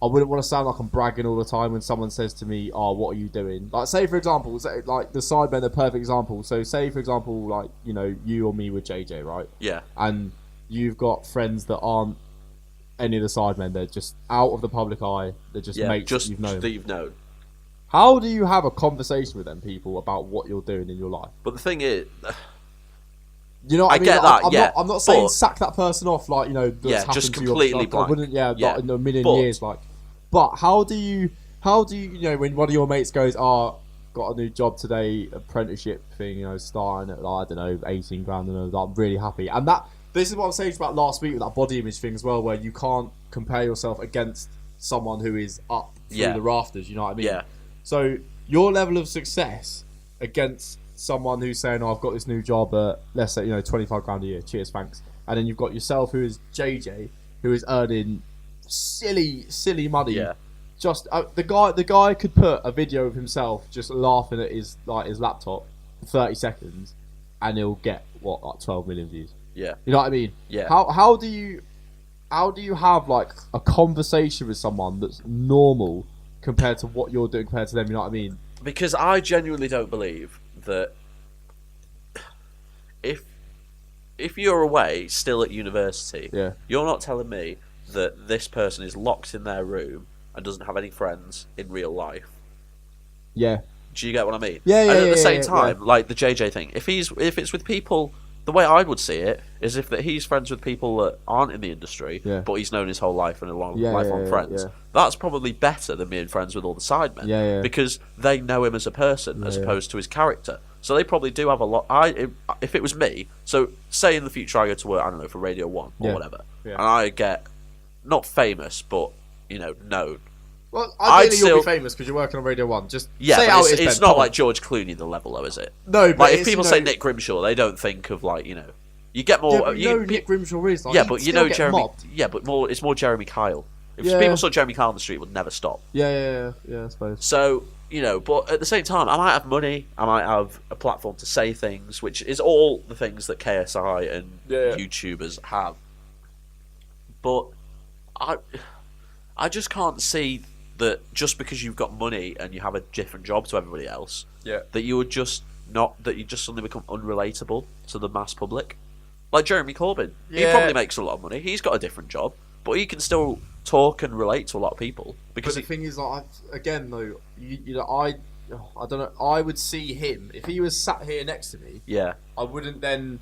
wouldn't want to sound like I'm bragging all the time when someone says to me, "Oh, what are you doing?" Like, say for example, like the Sidemen are a perfect example. So, say for example, like you or me with JJ, right? Yeah. And you've got friends that aren't any of the Sidemen. They're just out of the public eye. They're just mates that you've known. How do you have a conversation with them people about what you're doing in your life? But the thing is, you know what I mean? Get that, I'm not saying sack that person off, like, that's just happened completely to you. I wouldn't, not in a million years, like. But how do you, when one of your mates goes, got a new job today, apprenticeship thing, starting at, like, I don't know, 18 grand, and I'm really happy. And this is what I was saying about last week with that body image thing as well, where you can't compare yourself against someone who is up through the rafters, you know what I mean? Yeah. So your level of success against someone who's saying, I've got this new job at, let's say, 25 grand a year, cheers, thanks. And then you've got yourself, who is JJ, who is earning silly money. Yeah. Just the guy could put a video of himself just laughing at his laptop for 30 seconds, and he'll get like 12 million views. Yeah. You know what I mean? Yeah. How do you have like a conversation with someone that's normal compared to what you're doing compared to them? You know what I mean? Because I genuinely don't believe that if you're away still at university, you're not telling me that this person is locked in their room and doesn't have any friends in real life. Yeah. Do you get what I mean? Yeah. And at the same time, like the JJ thing, if it's with people, the way I would see it is if that he's friends with people that aren't in the industry, but he's known his whole life and a lifelong friends. Yeah. That's probably better than being friends with all the Sidemen, because they know him as a person as opposed to his character. So they probably do have a lot. If it was me, so say in the future I go to work, I don't know, for Radio 1 or whatever, and I get not famous, but known. Well, ideally you'll be famous because you're working on Radio 1. Just say how it is. It's not like George Clooney the level, though, is it? No, but like if people say Nick Grimshaw, they don't think of like you get more. Nick Grimshaw is like, but Jeremy. Mobbed. Yeah, but it's more Jeremy Kyle. If people saw Jeremy Kyle on the street, it would never stop. Yeah, I suppose. So but at the same time, I might have money, I might have a platform to say things, which is all the things that KSI and YouTubers have. But I just can't see that just because you've got money and you have a different job to everybody else, that you would just suddenly become unrelatable to the mass public. Like Jeremy Corbyn, he probably makes a lot of money. He's got a different job, but he can still talk and relate to a lot of people. Because the thing is, like, again though, I don't know. I would see him if he was sat here next to me. Yeah, I wouldn't then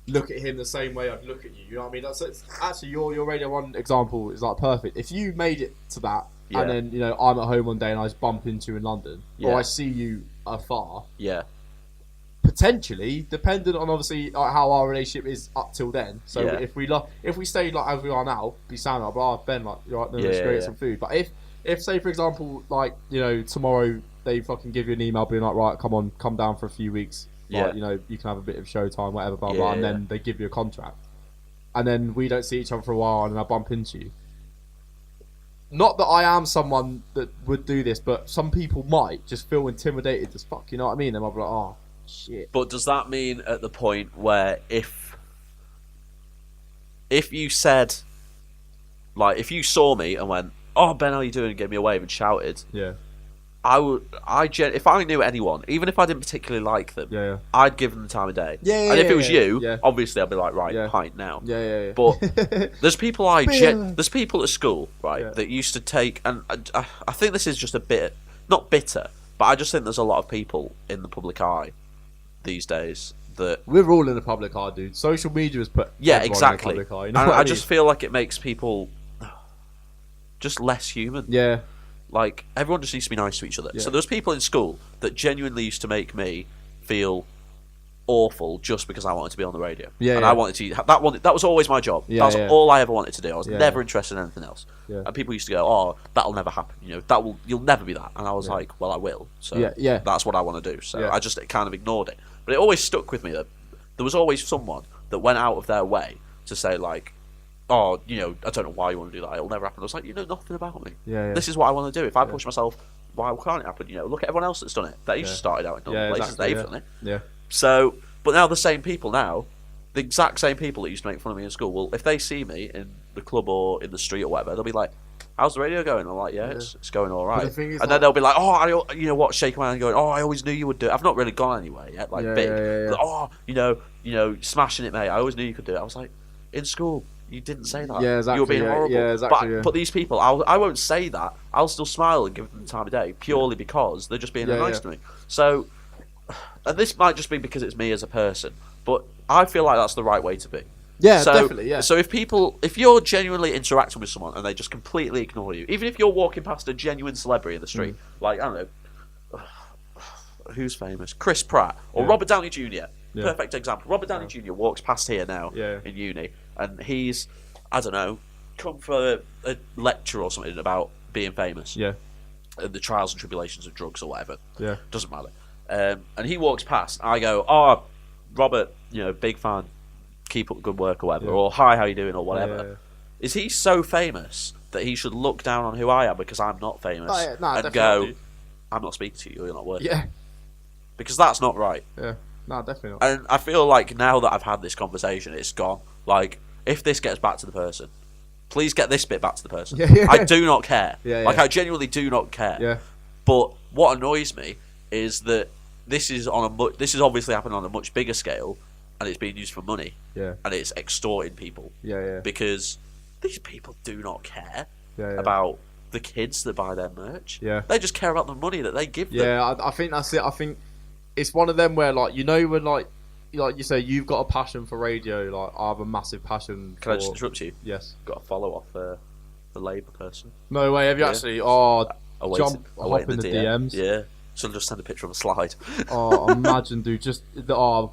look at him the same way I'd look at you. You know what I mean? That's actually your Radio 1 example is like perfect. If you made it to that, and then I'm at home one day and I just bump into you in London, or I see you afar, potentially, dependent on obviously how our relationship is up till then. So if we stay like as we are now, be sound like, Ben, like, you're right, let's go get some food. But if say for example, like tomorrow they fucking give you an email being like, right, come down for a few weeks. Like, you can have a bit of showtime, whatever, blah blah, and then they give you a contract, and then we don't see each other for a while, and then I bump into you. Not that I am someone that would do this, but some people might just feel intimidated as fuck. You know what I mean? And I'll be like, oh shit. But does that mean at the point where if you said, like, if you saw me and went, "Oh Ben, how you doing?" and gave me a wave and shouted, if I knew anyone, even if I didn't particularly like them, I'd give them the time of day. And if it was you, obviously I'd be like, right, pint now. But there's people there's people at school, right, that used to take, and I think this is just a bit, not bitter, but I just think there's a lot of people in the public eye these days that we're all in the public eye, dude. Social media has put exactly. in the public eye. And I just feel like it makes people just less human. Yeah. Like, everyone just needs to be nice to each other. So there's people in school that genuinely used to make me feel awful just because I wanted to be on the radio. I wanted to that was always my job. That's all I ever wanted to do. I was never interested in anything else. And people used to go, "Oh, that'll never happen. You'll never be that." And I was like, "Well, I will." So that's what I want to do. So I just kind of ignored it. But it always stuck with me that there was always someone that went out of their way to say, like, oh, I don't know why you want to do that. It'll never happen. I was like, you know nothing about me. Yeah. This is what I want to do. If I push myself, why can't it happen? Look at everyone else that's done it. They just started out in normal places. They've done it. Yeah. So, but now the same people the exact same people that used to make fun of me in school, well, if they see me in the club or in the street or whatever, they'll be like, how's the radio going? I'm like, it's going all right. And then they'll be like, oh, you know what, shake my hand going, oh, I always knew you would do it. I've not really gone anywhere yet, like big. Like, oh, smashing it, mate. I always knew you could do it. I was like, in school, you didn't say that. Yeah, exactly. You were being horrible. Yeah, exactly. But these people, I won't say that. I'll still smile and give them the time of day purely because they're just being nice to me. So, and this might just be because it's me as a person, but I feel like that's the right way to be. Yeah, definitely, yeah. So if you're genuinely interacting with someone and they just completely ignore you, even if you're walking past a genuine celebrity in the street, like, I don't know, who's famous? Chris Pratt or Robert Downey Jr. Yeah. Perfect example. Robert Downey Jr. walks past here now in uni, and he's, I don't know, come for a lecture or something about being famous. Yeah. And the trials and tribulations of drugs or whatever. Yeah. Doesn't matter. And he walks past, I go, oh, Robert, big fan. Keep up good work or whatever, or hi, how you doing, or whatever. Is he so famous that he should look down on who I am because I'm not famous and go, I'm not speaking to you, you're not worth it? Because that's not right. Yeah, no, definitely not. And I feel like now that I've had this conversation, it's gone. Like, if this gets back to the person, please get this bit back to the person. I do not care. I genuinely do not care. Yeah. But what annoys me is that this is obviously happening on a much bigger scale, and it's being used for money. Yeah. And it's extorting people. Yeah. Because these people do not care about the kids that buy their merch. Yeah. They just care about the money that they give them. Yeah, I think that's it. I think it's one of them where, like, when, like you say, you've got a passion for radio, like, I have a massive passion Can I just interrupt you? Yes. Got a follow off the Labour person. No way, have you actually? Oh, hop in the DMs. Yeah. So I'll just send a picture of a slide. Oh, imagine, dude.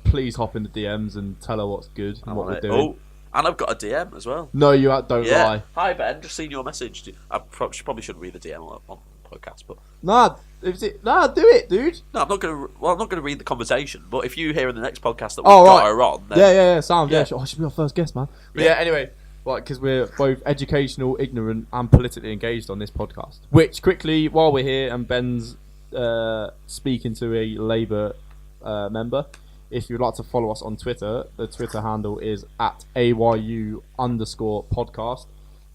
Please hop in the DMs and tell her what's good and what we're doing. Oh, and I've got a DM as well. No, you don't lie. Hi, Ben. Just seen your message. I probably shouldn't read the DM on the podcast, but... Nah, do it, dude. No, I'm not gonna read the conversation, but if you hear in the next podcast that we've got her on... Then... Yeah, sound. Yeah, I should be our first guest, man. But anyway... Like, because we're both educational, ignorant, and politically engaged on this podcast. Which, quickly, while we're here and Ben's speaking to a Labour member, if you'd like to follow us on Twitter, the Twitter handle is @AYU_podcast.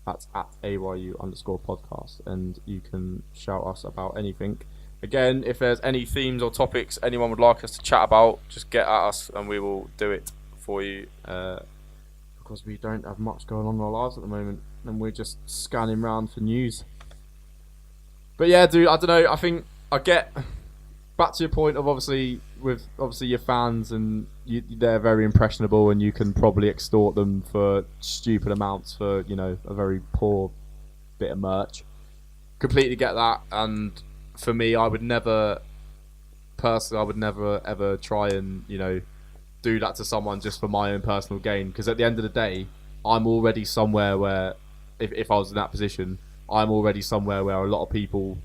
That's @AYU_podcast. And you can shout us about anything. Again, if there's any themes or topics anyone would like us to chat about, just get at us and we will do it for you. Because we don't have much going on in our lives at the moment, and we're just scanning around for news. But yeah, dude, I don't know. I think I get back to your point of obviously your fans, and they're very impressionable, and you can probably extort them for stupid amounts for a very poor bit of merch. Completely get that, and for me, I would never ever try and do that to someone just for my own personal gain, because at the end of the day, I'm already somewhere where if I was in that position, I'm already somewhere where a lot of people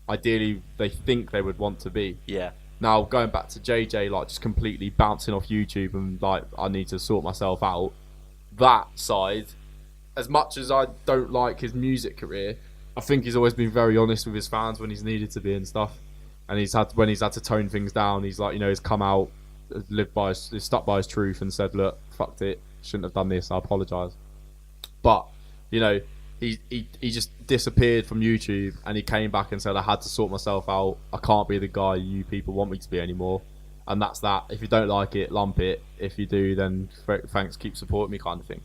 ideally they think they would want to be. Yeah. Now going back to JJ, like just completely bouncing off YouTube and like I need to sort myself out, that side, as much as I don't like his music career, I think he's always been very honest with his fans when he's needed to be and stuff, and when he's had to tone things down, he's like he's come out, he's stuck by his truth and said, look, fucked it, shouldn't have done this, I apologise. But he just disappeared from YouTube, and he came back and said, I had to sort myself out, I can't be the guy you people want me to be anymore, and that's that. If you don't like it, lump it. If you do, then thanks, keep supporting me, kind of thing,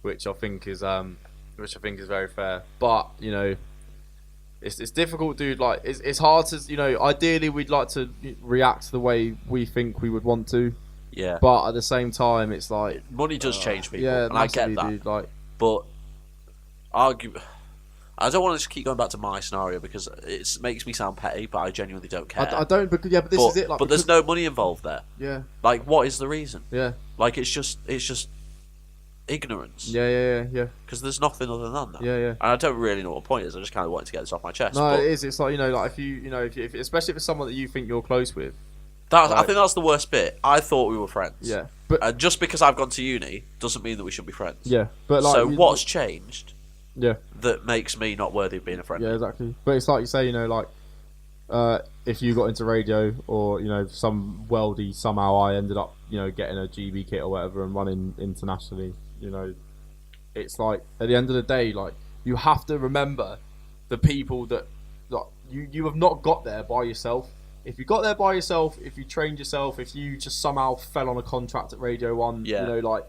which I think is very fair. But it's difficult, dude. Like it's hard to ideally we'd like to react the way we think we would want to. Yeah. But at the same time, it's like money does change people. Yeah, and I get that. Dude, like, but I don't want to just keep going back to my scenario because it makes me sound petty, but I genuinely don't care. I don't, because but this is it. Like, but there's no money involved there. Yeah. Like, what is the reason? Yeah. Like, it's just ignorance. Yeah. Because there's nothing other than that. Yeah. And I don't really know what the point is. I just kind of wanted to get this off my chest. No, it is. It's like if you if especially if it's someone that you think you're close with, I think that's the worst bit. I thought we were friends. Yeah, but just because I've gone to uni doesn't mean that we should be friends. Yeah, but like, so what's changed? Yeah, that makes me not worthy of being a friend. Yeah, exactly. But it's like you say, like if you got into radio or some worldy, somehow I ended up getting a GB kit or whatever and running internationally. It's like at the end of the day, like you have to remember the people that like you have not got there by yourself. If you got there by yourself, if you trained yourself, if you just somehow fell on a contract at Radio 1, like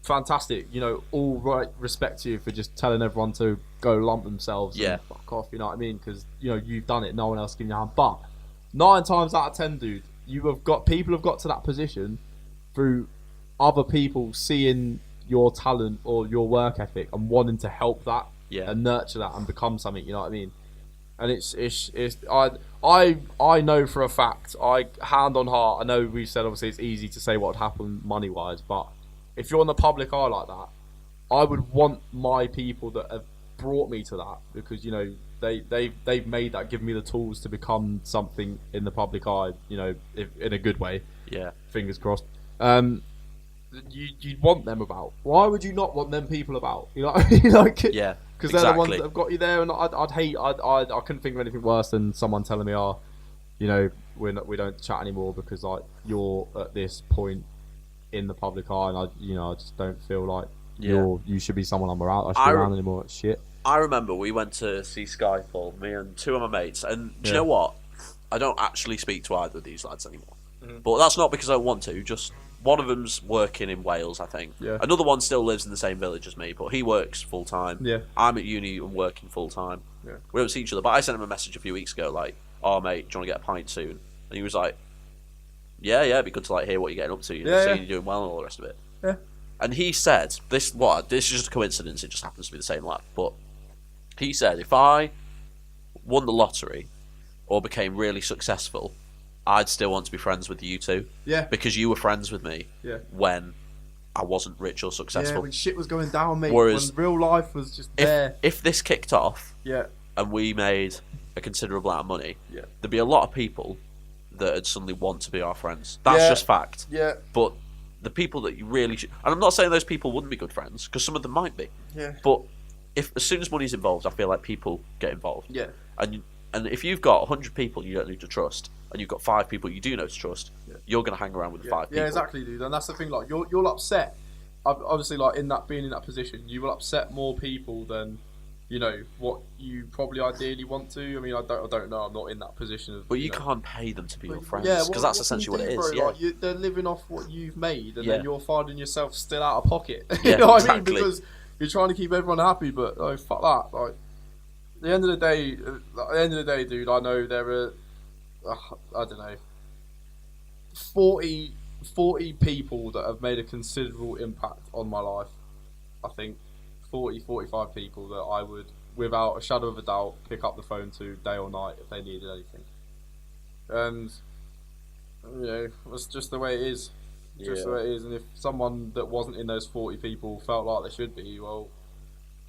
fantastic, all right, respect to you for just telling everyone to go lump themselves and fuck off, you know what I mean? Because, you've done it, no one else giving you a hand. But 9 times out of 10, dude, people have got to that position through other people seeing your talent or your work ethic and wanting to help that and nurture that and become something, you know what I mean? And I know for a fact, hand on heart, I know we've said obviously it's easy to say what would happen money wise, but if you're in the public eye like that, I would want my people that have brought me to that because they've made that, given me the tools to become something in the public eye, if, in a good way. Yeah, fingers crossed. You'd want them about. Why would you not want them people about? You know what I mean? Yeah. Because they're the ones that have got you there, and I couldn't think of anything worse than someone telling me, we don't chat anymore because like you're at this point in the public eye, and I just don't feel like you should be someone I'm around. I should be around anymore. Shit. I remember we went to see Skyfall, me and 2 of my mates, and do you know what? I don't actually speak to either of these lads anymore. Mm-hmm. But that's not because I don't want to. Just one of them's working in Wales, I think. Yeah. Another one still lives in the same village as me, but he works full time. Yeah. I'm at uni and working full time. Yeah. We don't see each other, but I sent him a message a few weeks ago, like, "Oh mate, do you want to get a pint soon?" And he was like, "Yeah, it'd be good to like hear what you're getting up to. You're doing well and all the rest of it." Yeah. And he said, "This is just a coincidence. It just happens to be the same lad." But he said, "If I won the lottery or became really successful, I'd still want to be friends with you two. Yeah. Because you were friends with me when I wasn't rich or successful. Yeah, when shit was going down, mate. Whereas, when real life was just there. If this kicked off and we made a considerable amount of money, there'd be a lot of people that would suddenly want to be our friends. That's just fact. Yeah. But the people that you really should... And I'm not saying those people wouldn't be good friends, because some of them might be. Yeah. But as soon as money's involved, I feel like people get involved. Yeah. And if you've got 100 people you don't need to trust, and you've got 5 people you do know to trust, you're going to hang around with the 5 people. Yeah, exactly, dude. And that's the thing. Like, you'll upset. Obviously, like being in that position, you will upset more people than what you probably ideally want to. I mean, I don't know. I'm not in that position. But you can't pay them to be your friends, because that's essentially what it is. Bro? Like, they're living off what you've made, and then you're finding yourself still out of pocket. You know what I mean? Because you're trying to keep everyone happy, but fuck that. Like, at the end of the day, dude, I know there are, I don't know, 40 people that have made a considerable impact on my life. I think 45 people that I would, without a shadow of a doubt, pick up the phone to day or night if they needed anything. And, it's just the way it is. Just the way it is. And if someone that wasn't in those 40 people felt like they should be, well,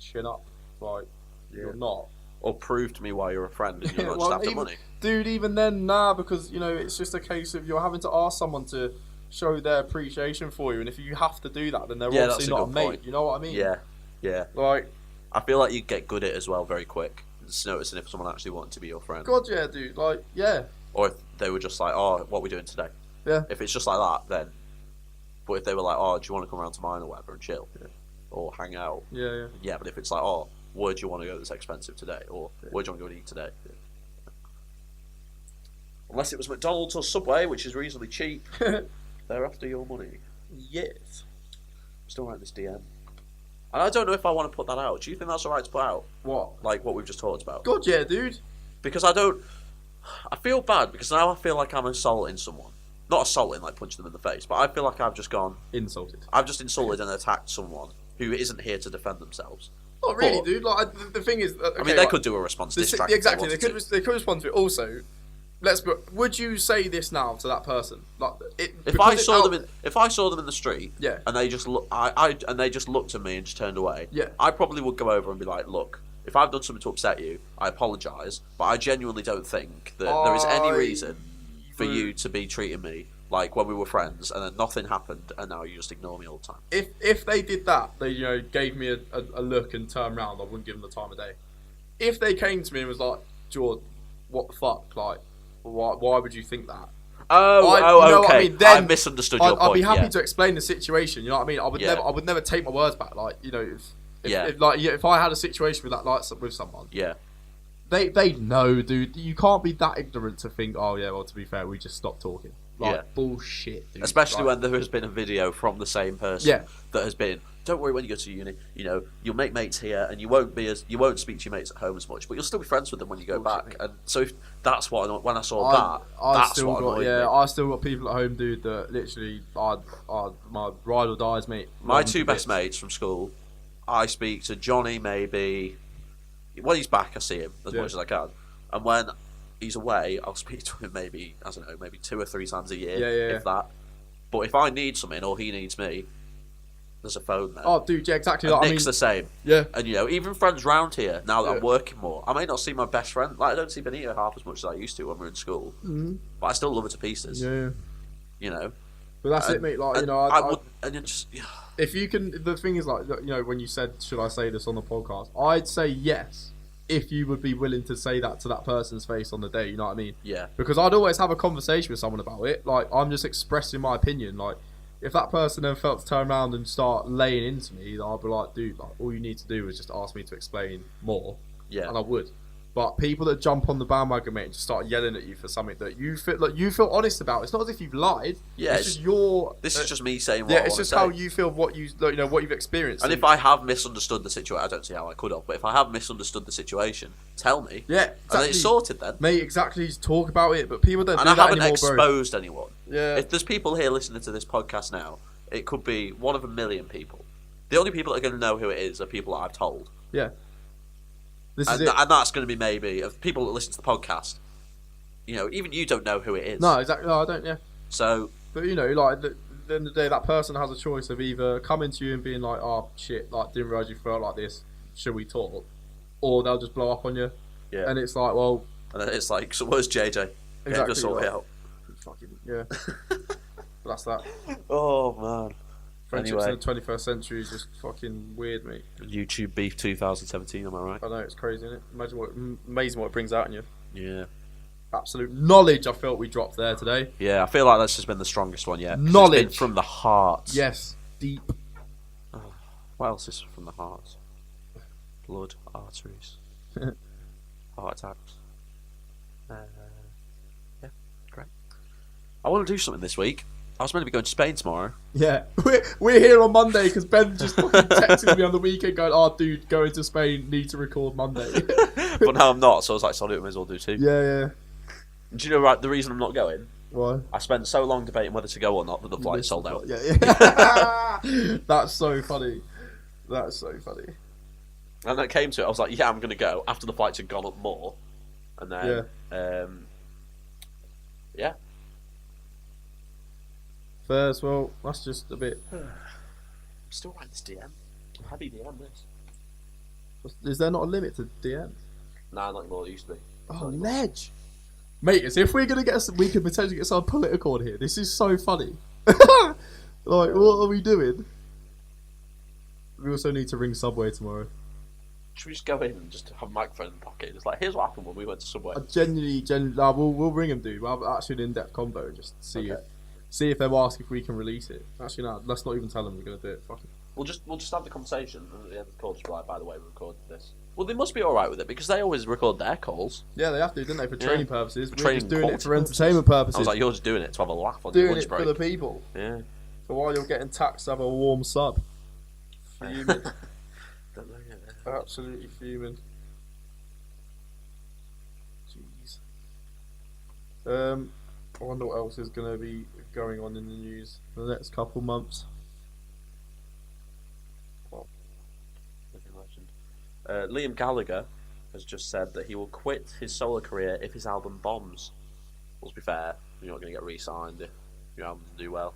chin up. Like, you're not. Or prove to me why you're a friend and you're not just after money. Dude, even then, because, it's just a case of you're having to ask someone to show their appreciation for you, and if you have to do that, then they're obviously not a mate. Point. You know what I mean? Yeah. Like, I feel like you get good at it as well very quick. Just noticing if someone actually wanted to be your friend. God, yeah, dude. Like, yeah. Or if they were just like, "Oh, what are we doing today?" Yeah. If it's just like that, then. But if they were like, "Oh, do you want to come around to mine or whatever and chill?" Yeah. Or hang out. Yeah. Yeah, but if it's like, "Oh, where do you want to go that's expensive today?" Or where do you want to go and eat today? Yeah. Unless it was McDonald's or Subway, which is reasonably cheap. They're after your money. Yes. Still write this DM. And I don't know if I want to put that out. Do you think that's alright to put out? What? Like what we've just talked about? God, yeah, dude. Because I feel bad because now I feel like I'm assaulting someone. Not assaulting, like punching them in the face, but I feel like I've just gone... Insulted. I've just insulted and attacked someone who isn't here to defend themselves. Not really, dude. Like, the thing is... Okay, I mean, they could do a response. Exactly, they could respond to it. Also, would you say this now to that person? Like, if I saw them in the street, and they just looked at me and just turned away, I probably would go over and be like, "Look, if I've done something to upset you, I apologise, but I genuinely don't think that there is any reason for you to be treating me like when we were friends, and then nothing happened, and now you just ignore me all the time. If they did that, they gave me a look and turned around, I wouldn't give them the time of day. If they came to me and was like, Jordan, what the fuck? Like, why would you think that? Okay. I mean? Then I misunderstood your point. I'd be happy to explain the situation. You know what I mean? I would never take my words back. Like, if I had a situation with that, like with someone, they know, dude. You can't be that ignorant to think, oh yeah, well, to be fair, we just stopped talking. Bullshit, dude. Especially when there has been a video from the same person that has been, don't worry when you go to uni, you'll make mates here, and you won't speak to your mates at home as much, but you'll still be friends with them when you go back. And so if that's when I saw that's what annoyed me. I still got people at home, dude, that literally my ride or dies, mate. My two best mates from school, I speak to Johnny maybe when he's back. I see him as much as I can, and when he's away, I'll speak to him maybe 2 or 3 times a year, if that. But if I need something or he needs me, there's a phone there. Oh, dude, yeah, exactly. And Nick's the same. Yeah. And even friends round here, now that I'm working more, I may not see my best friend. Like, I don't see Benita half as much as I used to when we were in school. Mm-hmm. But I still love her to pieces. Yeah. But that's it, mate. Like, if you can, the thing is, like, when you said, should I say this on the podcast? I'd say yes, if you would be willing to say that to that person's face on the day. You know what I mean? Yeah. Because I'd always have a conversation with someone about it. Like, I'm just expressing my opinion. Like, if that person then felt to turn around and start laying into me, I'd be like, dude, like, all you need to do is just ask me to explain more. Yeah. And I would. But people that jump on the bandwagon, mate, and just start yelling at you for something that you feel honest about. It's not as if you've lied. Yeah. It's just this is just me saying what I want it's just to how say. you feel, what you've experienced. And if I have misunderstood the situation, I don't see how I could have, but if I have misunderstood the situation, tell me. Yeah, exactly. And then it's sorted then. Mate, exactly. Just talk about it, but people don't do that anymore, And I haven't exposed anyone. Yeah. If there's people here listening to this podcast now, it could be one of a million people. The only people that are going to know who it is are people that I've told. Yeah. And that's going to be maybe of people that listen to the podcast. Even you don't know who it is. No, exactly. No, I don't. Yeah. So, but like at the end of the day, that person has a choice of either coming to you and being like, "Oh shit, like didn't realise you felt like this. Should we talk?" Or they'll just blow up on you. Yeah. And it's like, well. And then it's like, so where's JJ? Exactly. Just sort it out. Fucking yeah. That's that. Oh man. Friendships in the 21st century is just fucking weird, mate. YouTube beef 2017, am I right? I know, it's crazy, isn't it? Amazing what it brings out in you. Yeah. Absolute knowledge I felt we dropped there today. Yeah, I feel like that's just been the strongest one yet. Knowledge. It's been from the heart. Yes, deep. What else is from the heart? Blood, arteries, heart attacks. Yeah, great. I want to do something this week. I was meant to be going to Spain tomorrow. Yeah, we're here on Monday because Ben just fucking texted me on the weekend going, "Oh, dude, going to Spain, need to record Monday." But now I'm not, so I was like, "Sorry, I may as well do too." Yeah. Do you know the reason I'm not going? Why? I spent so long debating whether to go or not that the flight sold out. Yeah. That's so funny. That's so funny. And I came to it, I was like, "Yeah, I'm going to go." After the flights had gone up more, and then yeah. First, well, that's just a bit. I'm still writing this DM. Heavy DM this. Is there not a limit to DM? Nah, not anymore. It used to be. Oh, ledge, mate. As if we're gonna we could potentially get some political here. This is so funny. Like, what are we doing? We also need to ring Subway tomorrow. Should we just go in and just have a microphone in the pocket? It's like, here's what happened when we went to Subway. Genuinely, we'll ring them, dude. We'll have actually an in-depth convo and just see if they'll ask if we can release it. Actually, no, let's not even tell them we're going to do it. Fuck it. We'll just have the conversation, and at the end of the call, just be like, by the way, we recorded this. Well, they must be alright with it, because they always record their calls. Yeah, they have to, don't they, for training purposes. We're just doing it for purposes. entertainment purposes. I was like, you're just doing it to have a laugh on your lunch break. Doing it for the people. Yeah. So while you're getting taxed, have a warm sub. Fuming. Absolutely fuming. Jeez. I wonder what else is going to be going on in the news for the next couple months. Well, Liam Gallagher has just said that he will quit his solo career if his album bombs. Well, to be fair, you're not going to get re-signed if your album doesn't do well.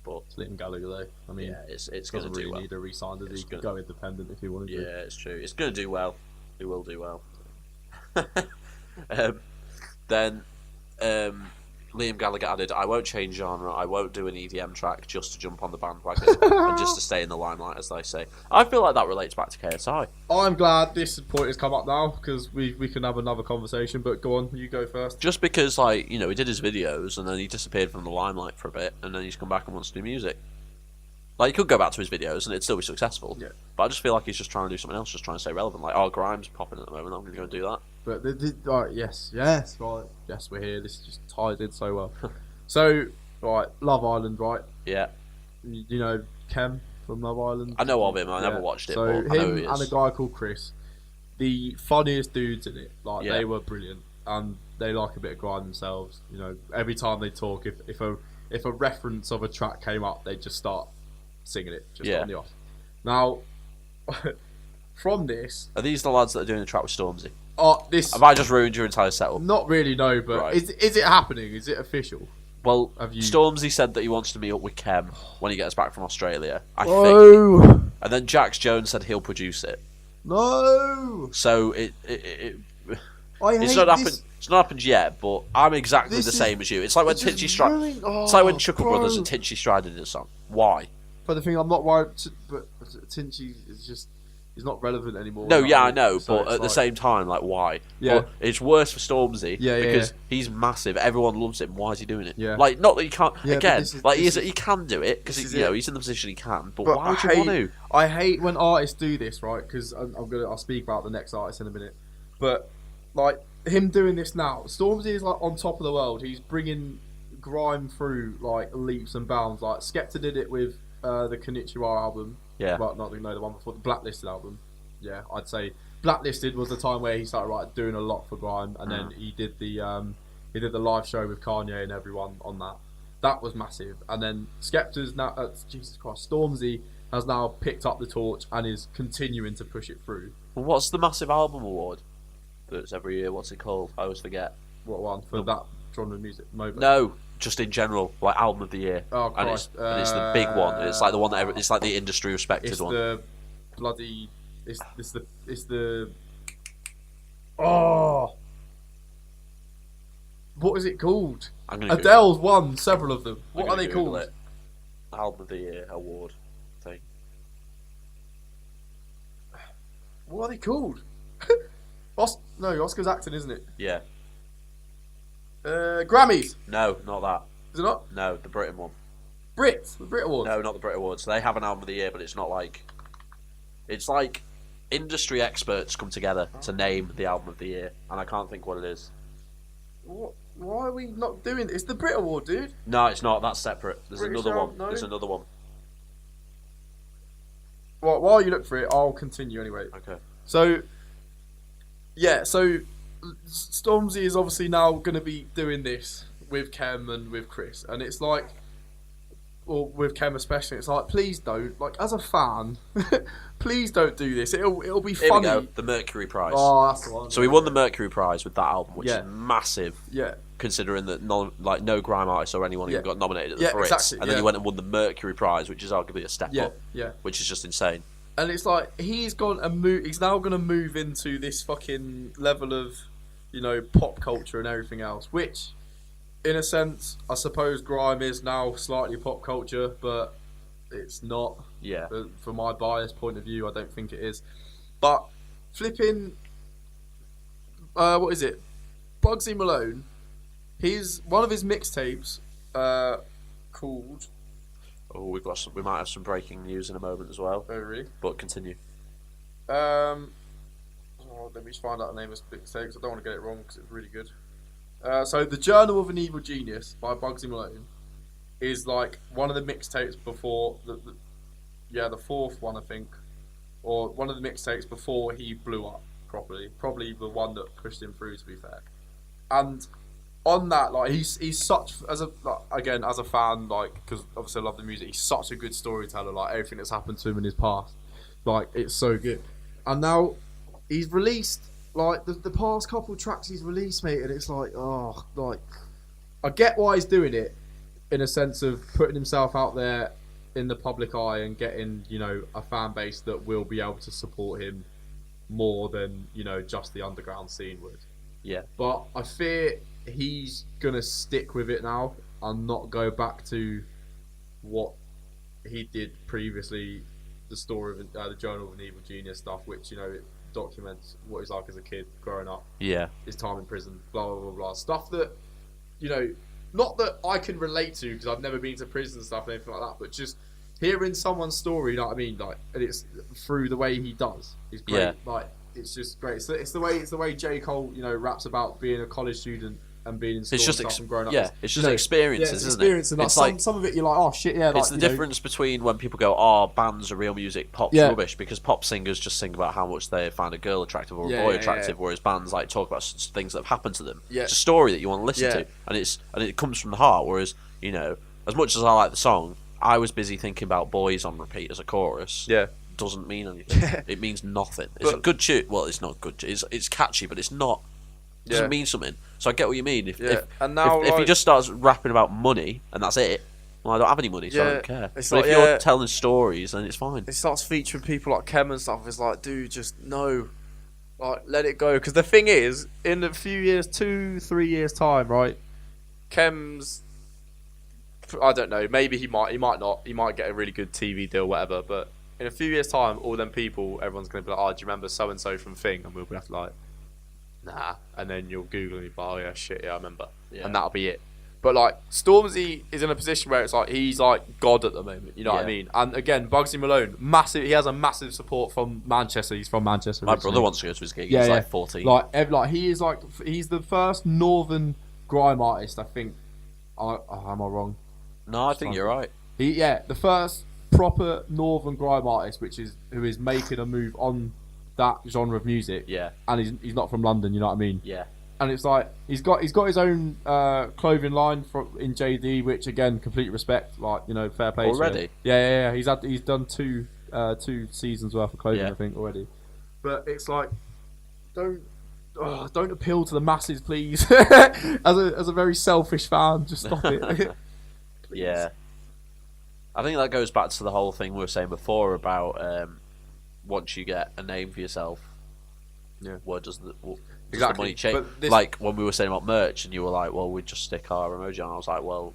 But it's Liam Gallagher, though. I mean, yeah, it's going to do really well. Need a re-sign, does he? Could go independent if he wanted to. Yeah, it's true. It's going to do well. It will do well. Then Liam Gallagher added, "I won't change genre. I won't do an EDM track just to jump on the bandwagon and just to stay in the limelight, as they say." I feel like that relates back to KSI. I'm glad this point has come up now because we can have another conversation. But go on, you go first. Just because, like, he did his videos and then he disappeared from the limelight for a bit, and then he's come back and wants to do music. Like, he could go back to his videos and it'd still be successful. Yeah. But I just feel like he's just trying to do something else, just trying to stay relevant. Like, Grime's popping at the moment. I'm going to go and do that. But right, yes, right, yes, we're here. This just ties in so well. So, right, Love Island, right? Yeah. You know Kem from Love Island. I know of him. I never watched it. So but him I know who he is. and a guy called Chris, the funniest dudes in it. Like they were brilliant, and they like a bit of grime themselves. Every time they talk, if a reference of a track came up, they just start singing it just on the off. Now, from this, are these the lads that are doing the track with Stormzy? Have I just ruined your entire setup? Not really, no. But right. Is it happening? Is it official? Well, Stormzy said that he wants to meet up with Kem when he gets back from Australia. I think. And then Jax Jones said he'll produce it. No. So it's not happened. It's not happened yet, but I'm exactly the same as you. It's like when it's like when Chuckle Brothers and Tinchy Strider did a song. Why? But the thing, I'm not worried. But Tinchy is just. He's not relevant anymore. No, I know, so but at the same time, like, why? Yeah. But it's worse for Stormzy because he's massive. Everyone loves him. Why is he doing it? Yeah. Like, not that he can't. Again, he can do it because he's in the position he can. But why would you want to? I hate when artists do this, right? Because I'll speak about the next artist in a minute. But like him doing this now, Stormzy is like on top of the world. He's bringing grime through like leaps and bounds. Like Skepta did it with the Konnichiwa album. Yeah. But the one before, the Blacklisted album. Yeah, I'd say Blacklisted was the time where he started doing a lot for grime, and then he did the live show with Kanye and everyone on that. That was massive. And then Skepta's now, Jesus Christ, Stormzy has now picked up the torch and is continuing to push it through. Well, what's the massive album award that's every year? What's it called? I always forget. What one for that genre of music? No. Just in general, like album of the year, and it's the big one. It's like the one that it's like the industry respected one. The bloody, it's the. Oh, what is it called? Adele's won several of them. What are they called? Album of the year award thing. What are they called? Oscar's acting, isn't it? Yeah. Grammys. No, not that. Is it not? No, the Britain one. The Brit Awards. No, not the Brit Awards. They have an album of the year, but it's not like. It's like industry experts come together to name the album of the year, and I can't think what it is. What? Why are we not doing it? It's the Brit Award, dude. No, it's not. That's separate. There's British another one. No? There's another one. Well, while you look for it, I'll continue anyway. Okay. So Stormzy is obviously now going to be doing this with Kem and with Chris, and it's like, well, with Kem especially, it's like, please don't, like, as a fan, please don't do this. It'll be funny. Here we go, the Mercury Prize. Oh, that's the one. So he won the Mercury Prize with that album, which is massive. Yeah. Considering that no grime artist or anyone even got nominated at the Brits, exactly, and then he went and won the Mercury Prize, which is arguably a step up. Yeah. Which is just insane. And it's like he's now going to move into this fucking level of, pop culture and everything else, which, in a sense, I suppose grime is now slightly pop culture, but it's not. Yeah. From my biased point of view, I don't think it is. But flipping, what is it? Bugsy Malone. One of his mixtapes, called. Oh, we might have some breaking news in a moment as well. Oh, really? But continue. Let me just find out the name of this mixtape because I don't want to get it wrong because it's really good. So, The Journal of an Evil Genius by Bugsy Malone is like one of the mixtapes before the fourth one, I think, or one of the mixtapes before he blew up properly. Probably the one that pushed him through, to be fair. And on that, like he's such as a fan, like, because obviously I love the music. He's such a good storyteller. Like everything that's happened to him in his past, like it's so good. And now he's released like the past couple of tracks he's released, mate, and it's like, I get why he's doing it in a sense of putting himself out there in the public eye and getting a fan base that will be able to support him more than just the underground scene would. Yeah. But I fear he's gonna stick with it now and not go back to what he did previously, the story of the Journal of an Evil Genius stuff, which, you know, it documents what he's like as a kid growing up. Yeah. His time in prison, blah, blah, blah, blah. Stuff that, you know, not that I can relate to because I've never been to prison and stuff and anything like that, but just hearing someone's story, you know what I mean? Like, and it's through the way he does. It's great. Yeah. Like, it's just great. It's the way J. Cole, you know, raps about being a college student and being in school and stuff and growing up. Yeah, it's just experiences, isn't it? And like, some of it you're like, oh shit, yeah. It's the difference between when people go, oh, bands are real music, pop's rubbish, because pop singers just sing about how much they find a girl attractive or a boy attractive, whereas bands like talk about things that have happened to them. Yeah. It's a story that you want to listen to, and it comes from the heart. Whereas, you know, as much as I like the song, I was busy thinking about boys on repeat as a chorus. Yeah. Doesn't mean anything. It means nothing. It's a good tune. Well, it's not good. It's catchy, but it's not. It doesn't mean something. So I get what you mean. If he just starts rapping about money and that's it, well, I don't have any money, so I don't care. But like, if you're telling stories, then it's fine. It starts featuring people like Kem and stuff. It's like, dude, just no, like let it go. Because the thing is, in a few years, 2-3 years time, right? Kem's, I don't know. Maybe he might not. He might get a really good TV deal, whatever. But in a few years time, all them people, everyone's gonna be like, oh, do you remember so and so from Thing? And we'll be like, nah. And then you'll Google and you'll be like, oh yeah, shit, yeah, I remember. Yeah. And that'll be it. But like Stormzy is in a position where it's like he's like God at the moment, you know what I mean? And again, Bugsy Malone, massive. He has a massive support from Manchester. He's from Manchester. My brother wants to go to his gig. He's like 14. He's the first northern grime artist. I think. Am I wrong? No, I think you're right. The first proper northern grime artist, who is making a move on that genre of music. Yeah. And he's not from London. You know what I mean? Yeah. And it's like he's got his own clothing line in JD, which again, complete respect, like, you know, fair play. Already? Yeah. He's done two seasons worth of clothing, I think, already. But it's like, don't appeal to the masses, please. as a very selfish fan, just stop it. Yeah. I think that goes back to the whole thing we were saying before about once you get a name for yourself, where does the money change? Like when we were saying about merch, and you were like, "Well, we'd just stick our emoji on." I was like, "Well,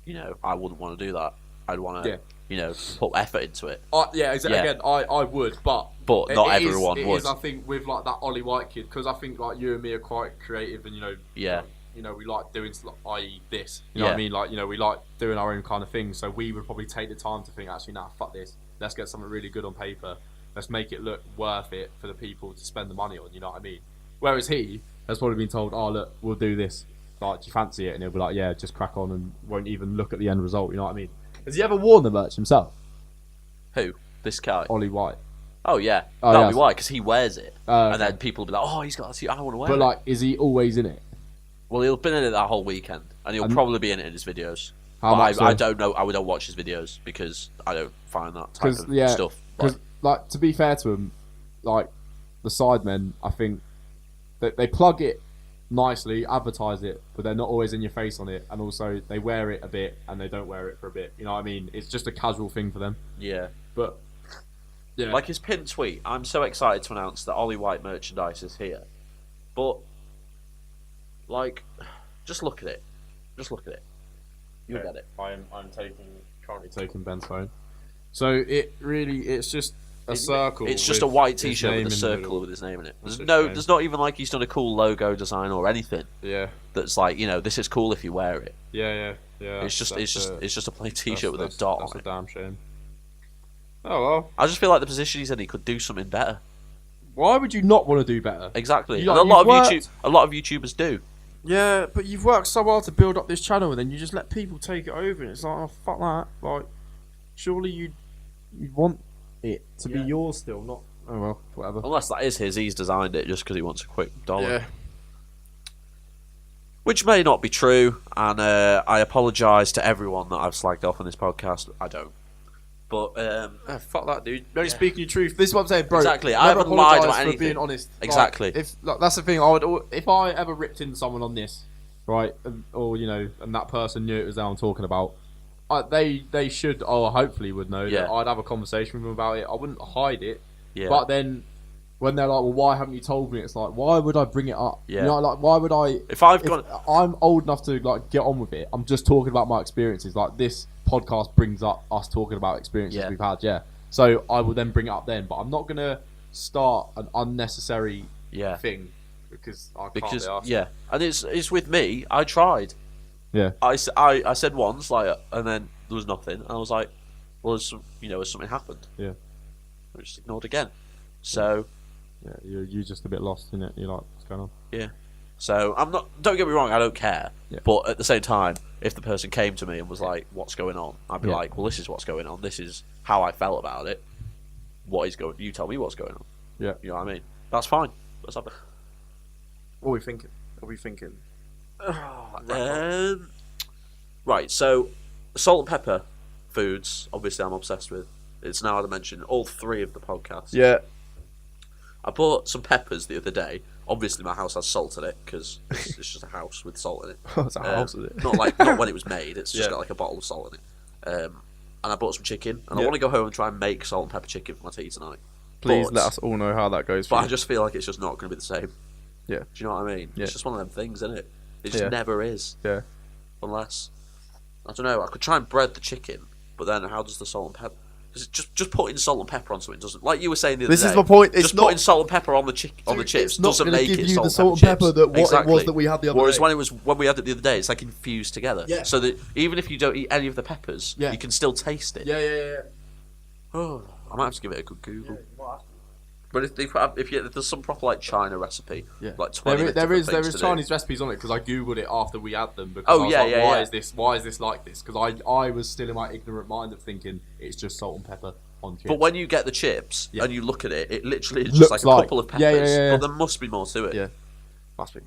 you know, I wouldn't want to do that. I'd want to, you know, put effort into it." Exactly. Yeah. Again, I would, but not everyone would. It is, I think, with like that Ollie White kid, because I think like you and me are quite creative, and you know, you know, we like doing i.e. this. You know what I mean? Like, you know, we like doing our own kind of thing. So we would probably take the time to think, actually, nah, fuck this. Let's get something really good on paper. Let's make it look worth it for the people to spend the money on. You know what I mean? Whereas he has probably been told, oh, look, we'll do this. Like, do you fancy it? And he'll be like, yeah, just crack on, and won't even look at the end result. You know what I mean? Has he ever worn the merch himself? Who? This guy? Ollie White. Oh, yeah. That'll be why, because he wears it. And then people will be like, oh, he's got I want to wear it. But, like, is he always in it? Well, he'll been in it that whole weekend, and he'll probably be in it in his videos. I don't know. I don't watch his videos because I don't find that type of stuff. Because, like, to be fair to him, like, the Sidemen, I think, they plug it nicely, advertise it, but they're not always in your face on it, and also they wear it a bit and they don't wear it for a bit. You know what I mean? It's just a casual thing for them. Yeah. But, yeah. Like his pinned tweet, I'm so excited to announce that Ollie White merchandise is here. But, like, just look at it. Just look at it. You'll get it. I'm currently taking Ben's phone. So it's just a circle. It's just a white T-shirt with a circle with his name in it. There's not even like he's done a cool logo design or anything. Yeah. That's like, you know, this is cool if you wear it. Yeah. It's just a plain T-shirt with a dot on it. That's a damn shame. Oh well. I just feel like the position he's in, he could do something better. Why would you not want to do better? Exactly. And a lot of YouTubers do. Yeah, but you've worked so hard to build up this channel, and then you just let people take it over, and it's like, oh fuck that. Like, surely you'd want it to be yours still, not. Oh well, whatever. Unless that is his, he's designed it just because he wants a quick dollar. Yeah. Which may not be true, and I apologise to everyone that I've slagged off on this podcast. I don't. But fuck that, dude. You're only speaking your truth. This is what I'm saying, bro. Exactly. I haven't lied about anything. For being honest. Exactly. Like, that's the thing. If I ever ripped into someone on this, right, or you know, and that person knew it was that I'm talking about, they should, or hopefully would know that I'd have a conversation with them about it. I wouldn't hide it. Yeah. But then, when they're like, well, why haven't you told me? It's like, why would I bring it up? Yeah. You know, like, why would I? If I'm old enough to like get on with it. I'm just talking about my experiences. Like this podcast brings up us talking about experiences we've had. Yeah. So I will then bring it up then, but I'm not gonna start an unnecessary thing because I can't be asked. Yeah, and it's with me. I tried. Yeah. I said once like, and then there was nothing. And I was like, well, has something happened? Yeah. I just ignored again. So. Yeah, you're just a bit lost in it. You're like, what's going on? Yeah. So I'm not. Don't get me wrong. I don't care. Yeah. But at the same time, if the person came to me and was like, "What's going on?" I'd be like, "Well, this is what's going on. This is how I felt about it. What is going? You tell me what's going on." Yeah. You know what I mean? That's fine. Let's have it. What are we thinking? Right. So, salt and pepper foods. Obviously, I'm obsessed with. It's now I mentioned all 3 of the podcasts. Yeah. I bought some peppers the other day. Obviously, my house has salt in it because it's just a house with salt in it. It's a house, is it? Not when it was made. It's just got like a bottle of salt in it. And I bought some chicken, and I want to go home and try and make salt and pepper chicken for my tea tonight. Please let us all know how that goes. But I just feel like it's just not going to be the same. Yeah. Do you know what I mean? Yeah. It's just one of them things, isn't it? It just never is. Yeah. Unless I don't know. I could try and bread the chicken, but then how does the salt and pepper? Just putting salt and pepper on something doesn't, like you were saying the other day. This is my point. It's just not putting salt and pepper on the chips doesn't make it give you salt the and pepper that what it was that we had the other Whereas day. when we had it the other day, it's like infused together. Yeah. So that even if you don't eat any of the peppers, you can still taste it. Yeah. Oh, I might have to give it a good Google. But if there's some proper like China recipe, like 20 there is Chinese recipes on it because I googled it after we had them. Because why is this like this? Because I was still in my ignorant mind of thinking it's just salt and pepper on chips. But when you get the chips and you look at it, it literally is just like a couple of peppers. But there must be more to it. Yeah, must be.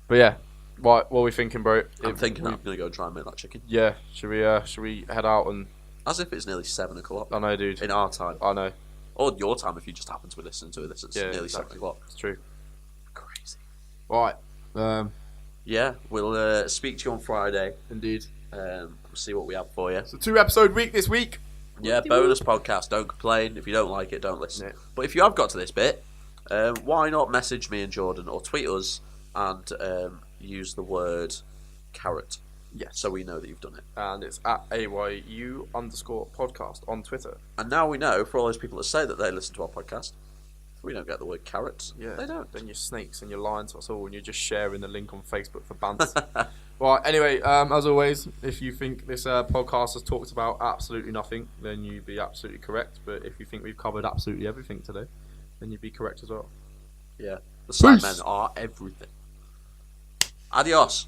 But yeah, what are we thinking, bro? I'm thinking I'm gonna go and try and make that chicken. Yeah, should we head out and? As if it's nearly 7 o'clock. I know, dude. In our time. I know. Or your time if you just happen to be listening to this. It's nearly 7 o'clock. It's true. Crazy. Right. Yeah, we'll speak to you on Friday. Indeed. We'll see what we have for you. It's a 2-episode week this week. Yeah, bonus podcast. Don't complain. If you don't like it, don't listen. Yeah. But if you have got to this bit, why not message me and Jordan or tweet us and use the word carrot. Yes. So we know that you've done it. And it's at AYU_podcast on Twitter. And now we know, for all those people that say that they listen to our podcast, we don't get the word carrots. Yeah. They don't. Then you're snakes and you're lying to us all and you're just sharing the link on Facebook for banter. Right, anyway, as always, if you think this podcast has talked about absolutely nothing, then you'd be absolutely correct. But if you think we've covered absolutely everything today, then you'd be correct as well. Yeah. The SIDEMEN are everything. Adios.